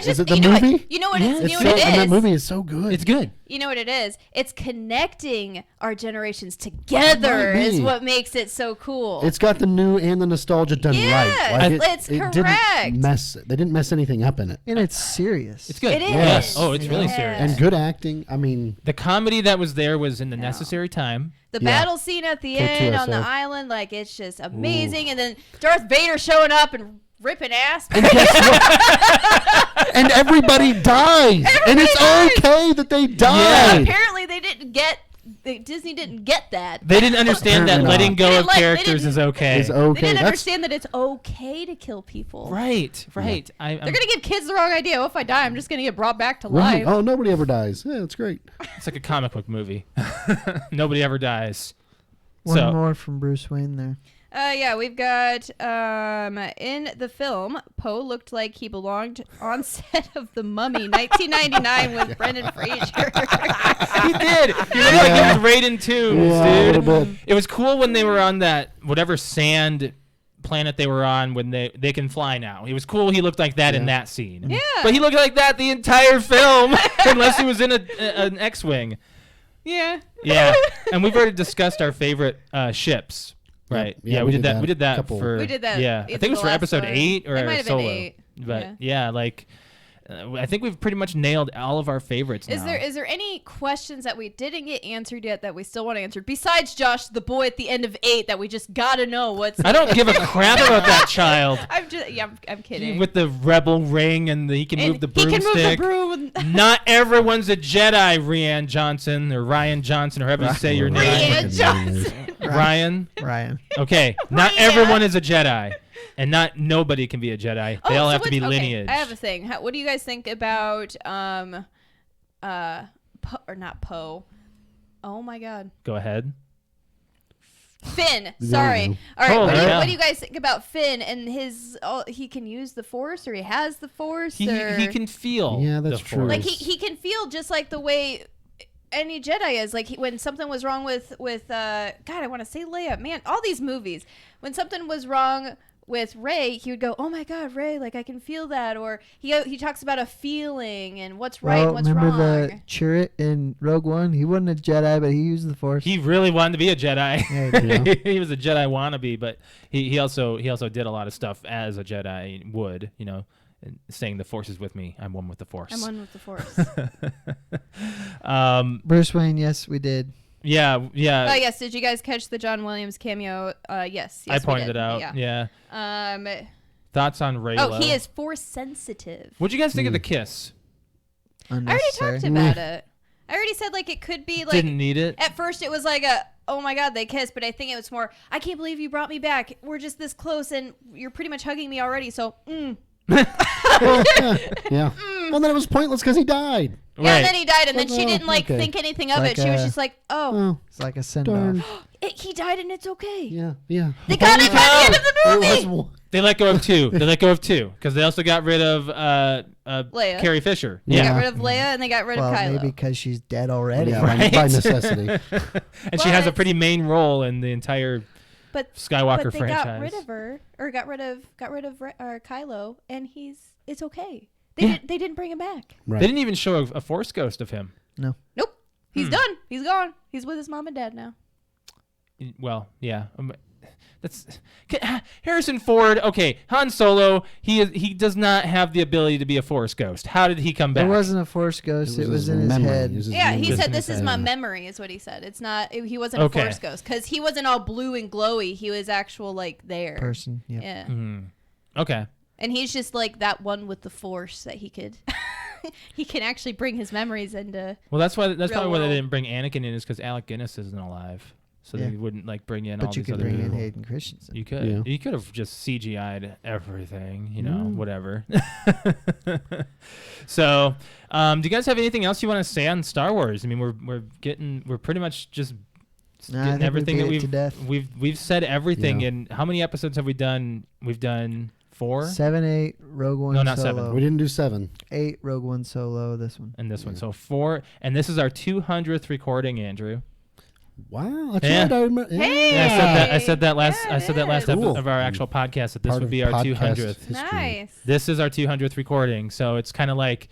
Is it the movie? You know what it is? And that movie is so good. It's good. You know what it is? It's connecting our generations together is what makes it so cool. It's got the new and the nostalgia done right. Like it's correct. They didn't mess anything up in it. And it's serious. It's good. It is. Yes. Oh, it's really serious. And good acting. I mean, the comedy that was there was in the necessary time. The battle scene at the K2SO. end on the island, like, it's just amazing. Ooh. And then Darth Vader showing up and ripping ass. And guess what? And everybody dies. And it's okay that they die. Yeah, apparently Disney didn't get that. They didn't understand that letting go of characters is okay. It's okay. They didn't understand that it's okay to kill people. Right. They're going to give kids the wrong idea. Oh, if I die, I'm just going to get brought back to life. Oh, nobody ever dies. Yeah, that's great. It's like a comic book movie. Nobody ever dies. One more from Bruce Wayne there. Yeah, we've got in the film, Poe looked like he belonged on set of The Mummy, 1999, with Brendan Fraser. He did. He looked like he was right in tunes, dude. It was cool when they were on that whatever sand planet they were on when they can fly now. It was cool. He looked like that in that scene. Yeah, but he looked like that the entire film, unless he was in an X-wing. Yeah. Yeah, and we've already discussed our favorite ships. Right. Yeah, we did that. We did that for. We did that. Yeah, I think it was for episode 8 or it might have Solo. been 8. But like, I think we've pretty much nailed all of our favorites now. Is there any questions that we didn't get answered yet that we still want to answer? Besides Josh, the boy at the end of 8, that we just gotta know what's. I don't give a crap about that child. I'm kidding. With the rebel ring and he can move the broomstick. He can move the broom. Not everyone's a Jedi, Ryan Johnson or however you say your name. Ryan Johnson. Ryan. Okay, not Ryan. everyone is a Jedi. And nobody can be a Jedi. They all have to be lineage. I have a thing. What do you guys think about not Poe? Oh my God. Go ahead. Finn. Sorry. All right. What do you guys think about Finn and his? He can use the Force, or he has the Force. He can feel. Yeah, that's true. Like he can feel just like the way any Jedi is. Like when something was wrong with God, I want to say Leia. Man, all these movies. When something was wrong with Rey, he would go, "Oh my God, Rey! Like I can feel that." Or he talks about a feeling and what's right and what's wrong. Remember the Chirrut in Rogue One? He wasn't a Jedi, but he used the Force. He really wanted to be a Jedi. Yeah, he was a Jedi wannabe, but he also did a lot of stuff as a Jedi would, and saying the Force is with me. I'm one with the Force. I'm one with the Force. Bruce Wayne, yes, we did. Yeah. Oh yes, did you guys catch the John Williams cameo? Yes, I pointed we did. it out. Yeah. Thoughts on Raylo? Oh, he is force sensitive. What'd you guys think of the kiss? I already talked about it. I already said like it could be like didn't need it. At first it was like a oh my god they kissed, but I think it was more I can't believe you brought me back. We're just this close and you're pretty much hugging me already. So yeah. Well, then it was pointless because he died. Yeah, Right. and then he died, and then she didn't think anything of Like it. She was just like, oh. It's like a send Darn. off. He died and it's okay. Yeah. They got him by the end of the movie. It was They let go of two. Because they also got rid of Leia. Carrie Fisher. They Yeah. got rid of Leia and they got rid of Kylo. Maybe because she's dead already. Yeah, Right? by necessity. And she has a But- pretty main role in the entire But Skywalker but they franchise. got rid of her, or got rid of Kylo, and it's okay. Yeah. They didn't bring him back. Right. They didn't even show a Force ghost of him. No. Nope. He's done. He's gone. He's with his mom and dad now. Well, yeah. That's Harrison Ford. Okay, Han Solo. He does not have the ability to be a Force ghost. How did he come back? It wasn't a force ghost. It was in his memory. head. It was his Yeah, memory. he said this his is my head. memory, is what he said. It's not. He wasn't Okay. a Force ghost because he wasn't all blue and glowy. He was actual like there. Person. Yep. Yeah. Okay. And he's just like that one with the Force that he could. He can actually bring his memories into. Well, that's probably why they world. didn't bring Anakin in, is because Alec Guinness isn't alive, so Yeah. they wouldn't like bring in all But you these could other bring in people. Hayden Christensen. You could. Yeah. You could have just CGI'd everything, whatever. So, do you guys have anything else you want to say on Star Wars? I mean, we're pretty much just Nah, I getting think everything we that beat it to death. we've said everything. Yeah. And how many episodes have we done? We've done 4. 7, 8, Rogue One. No, not Solo. 7. We didn't do 7. 8, Rogue One Solo. This one. And this one, so 4, and this is our 200th recording, Andrew. Wow. That's Yeah. right. I remember. Hey! Yeah, I said that last Yeah, it is. episode Cool. of our actual podcast that this Part would of be our podcast 200th. history. Nice. This is our 200th recording, so it's kind of like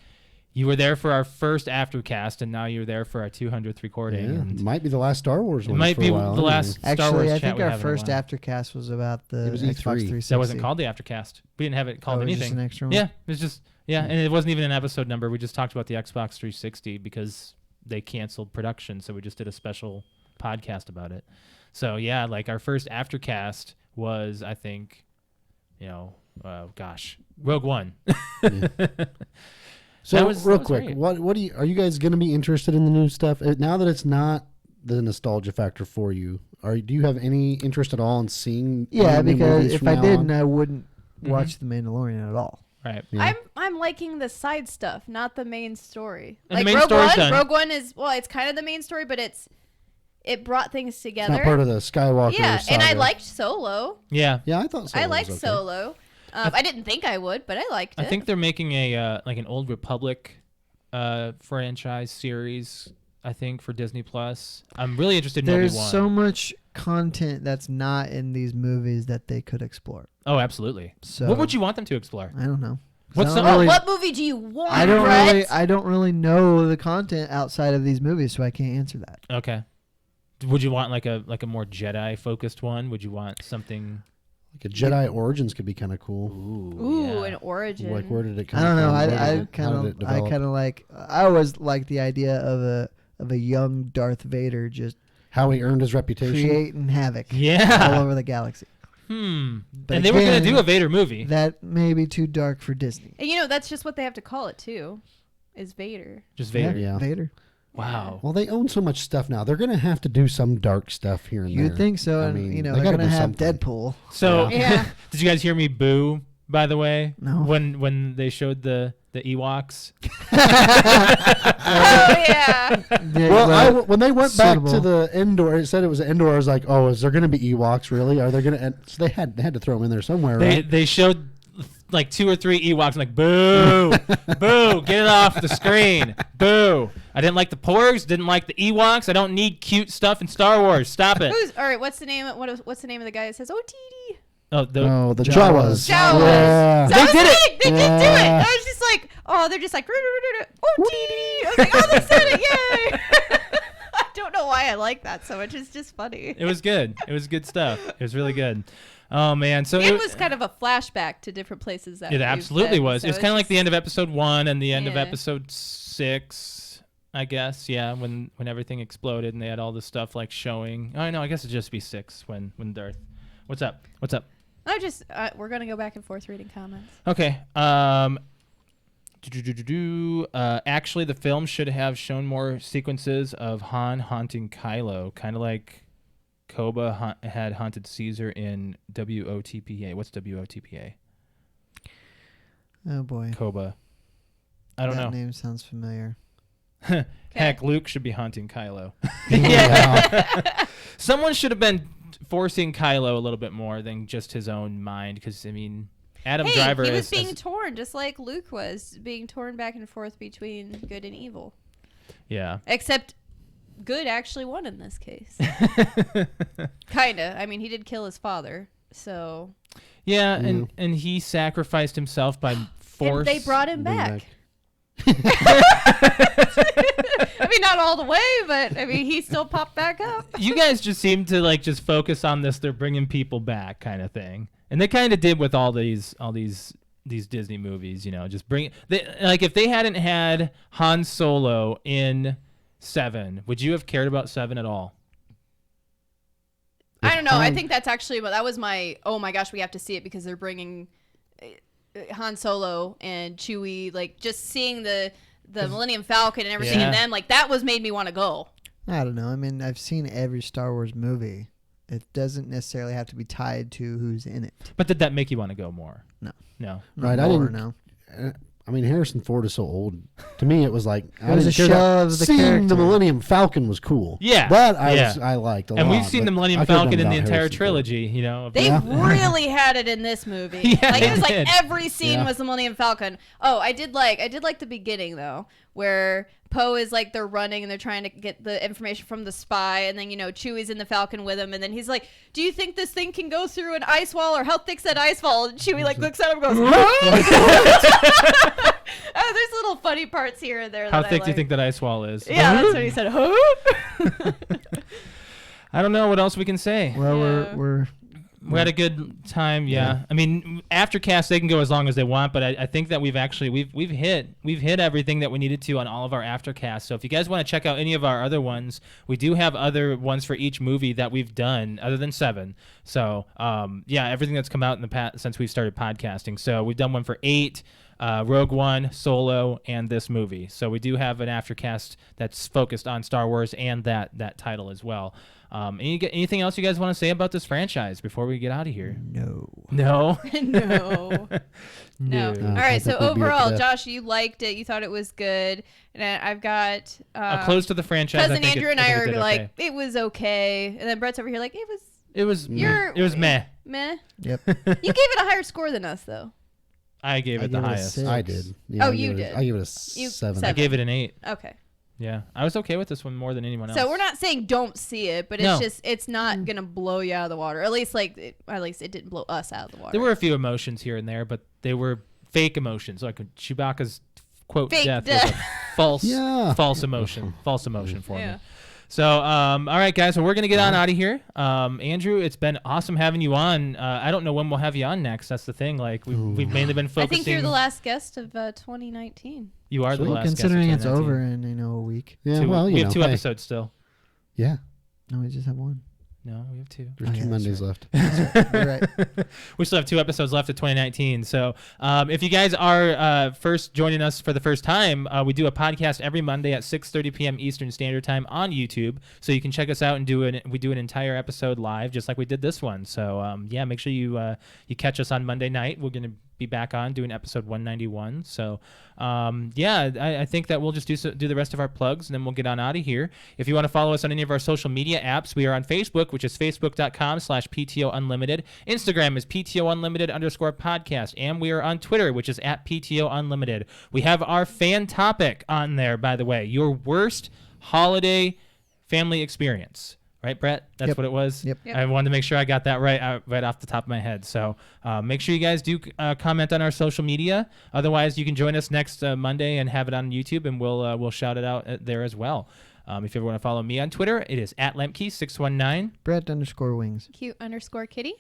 you were there for our first Aftercast, and now you're there for our 200th recording. Yeah. And Might be the last Star Wars it one. might for be a while, the anyway. last Star Wars Actually, I chat think we our have in a first while. Aftercast was about the It was Xbox E3. 360. That wasn't called the Aftercast. We didn't have it called Oh, it was anything. just an extra one? Yeah, it was just and it wasn't even an episode number. We just talked about the Xbox 360 because they canceled production, so we just did a special podcast about it. So yeah, like our first Aftercast was, I think, Rogue One. So That was real great. quick, what are you guys going to be interested in the new stuff now that it's not the nostalgia factor for you? Do you have any interest at all in seeing? Yeah, any new because movies if from I now didn't, on? I wouldn't watch The Mandalorian at all. Right. Yeah. I'm liking the side stuff, not the main story. And Like the main Rogue story's One. done. Rogue One is it's kind of the main story, but it brought things It's together. not part of the Skywalker. Yeah, and I saga. liked Solo. Yeah. Yeah, I thought so. I liked Solo. I didn't think I would, but I liked it. I think they're making a like an Old Republic franchise series, I think, for Disney Plus. I'm really interested in There's Obi-Wan. so much content that's not in these movies that they could explore. Oh, absolutely. So What would you want them to explore? I don't know. What's I the- don't really, what movie do you want? I don't Brett? really. I don't really know the content outside of these movies, so I can't answer that. Okay. Would you want like a more Jedi focused one? Would you want something? Like a Jedi Origins could be kind of cool. Ooh, an origin. Like where did it come I don't know. from? Where did I it- how did it develop? kind of like. I always like the idea of a young Darth Vader just how he earned his reputation. creating havoc all Yeah. over the galaxy. But And they were going again, to do a Vader movie. That may be too dark for Disney. And that's just what they have to call it too, is Vader. Just Vader. Yeah. Vader. Wow. Well, they own so much stuff now. They're going to have to do some dark stuff here and there. You'd think so, I and mean, they're they gotta gonna do have something. Deadpool. So, Yeah. did you guys hear me boo, by the way? No. When they showed the Ewoks? Oh yeah. Well, when they went back to suitable. the Endor, it said it was Endor. I was like, oh, is there going to be Ewoks? Really? Are they going to? So they had to throw them in there somewhere, right? They showed like 2 or 3 Ewoks. Like, boo, boo, get it off the screen, boo. I didn't like the Porgs. Didn't like the Ewoks. I don't need cute stuff in Star Wars. Stop it. All right? What's the name? What's the name of the guy that says OTD? Oh, the Jawas. Jawas. Jawas. Yeah. So I was like, they did do it. Yeah. I was just like, oh, they're just like, OTD. I was like, oh, they said it, yay. I don't know why I like that so much. It's just funny. It was good. It was good stuff. It was really good. Oh man, so It was kind of a flashback to different places that It we've absolutely been, was. so It was it's kind of like just- the end of episode 1 and the end of Yeah. episode 6, I guess. Yeah, when everything exploded and they had all this stuff like showing. Oh, no, I guess it'd just be 6 when Darth. What's up? What's up? We're gonna go back and forth reading comments. Okay. Actually, the film should have shown more sequences of Han haunting Kylo, kind of like Koba had haunted Caesar in WOTPA. What's WOTPA? Oh boy. Koba. I don't know. That name sounds familiar. Heck, Luke should be haunting Kylo. Yeah. Someone should have been forcing Kylo a little bit more than just his own mind, because I mean, Adam Driver he was being torn just like Luke was being torn back and forth between good and evil. Yeah. Except good actually won in this case. Kinda. I mean, he did kill his father, so. Yeah, and he sacrificed himself by force. And they brought him back. I mean, not all the way, but I mean, he still popped back up. You guys just seem to like just focus on this. They're bringing people back, kind of thing, and they kind of did with all these Disney movies. You know, just like if they hadn't had Han Solo in 7, would you have cared about 7 at all? I don't know. I think that's actually that was my oh my gosh, we have to see it because they're bringing Han Solo and Chewie, like just seeing the Millennium Falcon and everything, and then like that made me want to go. I don't know. I mean, I've seen every Star Wars movie. It doesn't necessarily have to be tied to who's in it. But did that make you want to go more? No. Right. I didn't know. I mean, Harrison Ford is so old. To me, it was like it was a show of the seeing character. the Millennium Falcon was cool. Yeah, that I liked a lot. And we've seen the Millennium Falcon in the entire trilogy. You know, they really had it in this movie. Yeah, like it was like every scene was the Millennium Falcon. Oh, I did like the beginning though, where Poe is like they're running and they're trying to get the information from the spy, and then Chewie's in the Falcon with him, and then he's like, "Do you think this thing can go through an ice wall, or how thick's that ice wall?" And Chewie like looks at him and goes, "Oh, there's little funny parts here and there." How thick do you think that ice wall is? Yeah, that's what he said. Huh? I don't know what else we can say. Well, we had a good time, yeah. I mean, Aftercast, they can go as long as they want, but I think that we've hit everything that we needed to on all of our Aftercasts. So if you guys want to check out any of our other ones, we do have other ones for each movie that we've done, other than 7. So everything that's come out in the past since we've started podcasting. So we've done one for 8. Rogue One, Solo, and this movie. So we do have an Aftercast that's focused on Star Wars and that title as well. Anything else you guys want to say about this franchise before we get out of here? No. No. All right. So overall, Josh, you liked it. You thought it was good. And I've got close to the franchise. Cousin Andrew and I are like, it was okay. And then Brett's over here like, it was meh. Meh. Yep. You gave it a higher score than us though. I gave it the highest. I did. Yeah, you did. I gave it a 7. I gave it an 8. Okay. Yeah, I was okay with this one more than anyone else. So we're not saying don't see it, but it's not gonna blow you out of the water. At least it didn't blow us out of the water. There were a few emotions here and there, but they were fake emotions. Like Chewbacca's quote fake death was a false emotion for me. So, all right, guys. So we're gonna get on out of here. Andrew, it's been awesome having you on. I don't know when we'll have you on next. That's the thing. Like we've mainly been focusing. I think you're the last guest of 2019. You are the last guest. Considering it's over in a week. Yeah, we have 2 episodes still. Yeah. No, we just have 1. No, we have 2. There's 2 Mondays left. You're right. We still have 2 episodes left of 2019. So if you guys are first joining us for the first time, we do a podcast every Monday at 6:30 p.m. Eastern Standard Time on YouTube. So you can check us out and we do an entire episode live, just like we did this one. So make sure you catch us on Monday night. We're going to be back on doing episode 191. So I think that we'll just do the rest of our plugs, and then we'll get on out of here. If you want to follow us on any of our social media apps, we are on Facebook, which is facebook.com/PTOUnlimited. Instagram is PTOUnlimited_podcast, and we are on Twitter, which is @PTOUnlimited. We have our fan topic on there, by the way, your worst holiday family experience. Right, Brett? That's what it was? Yep. I wanted to make sure I got that right off the top of my head. So make sure you guys do comment on our social media. Otherwise, you can join us next Monday and have it on YouTube, and we'll shout it out there as well. If you ever want to follow me on Twitter, it is @Lemke619. Brett_wings. Cute_kitty.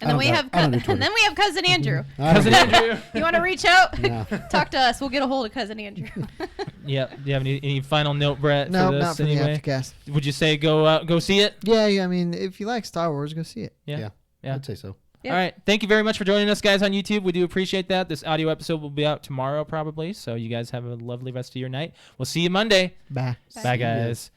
And then we have Cousin Andrew. Cousin Andrew. You want to reach out? Yeah. Talk to us. We'll get a hold of Cousin Andrew. Yeah. Do you have any final note, Brett? No, for this not for anyway? the Aftercast. Would you say go see it? Yeah. I mean, if you like Star Wars, go see it. Yeah. I'd say so. Yeah. All right. Thank you very much for joining us, guys, on YouTube. We do appreciate that. This audio episode will be out tomorrow, probably. So you guys have a lovely rest of your night. We'll see you Monday. Bye. Bye guys.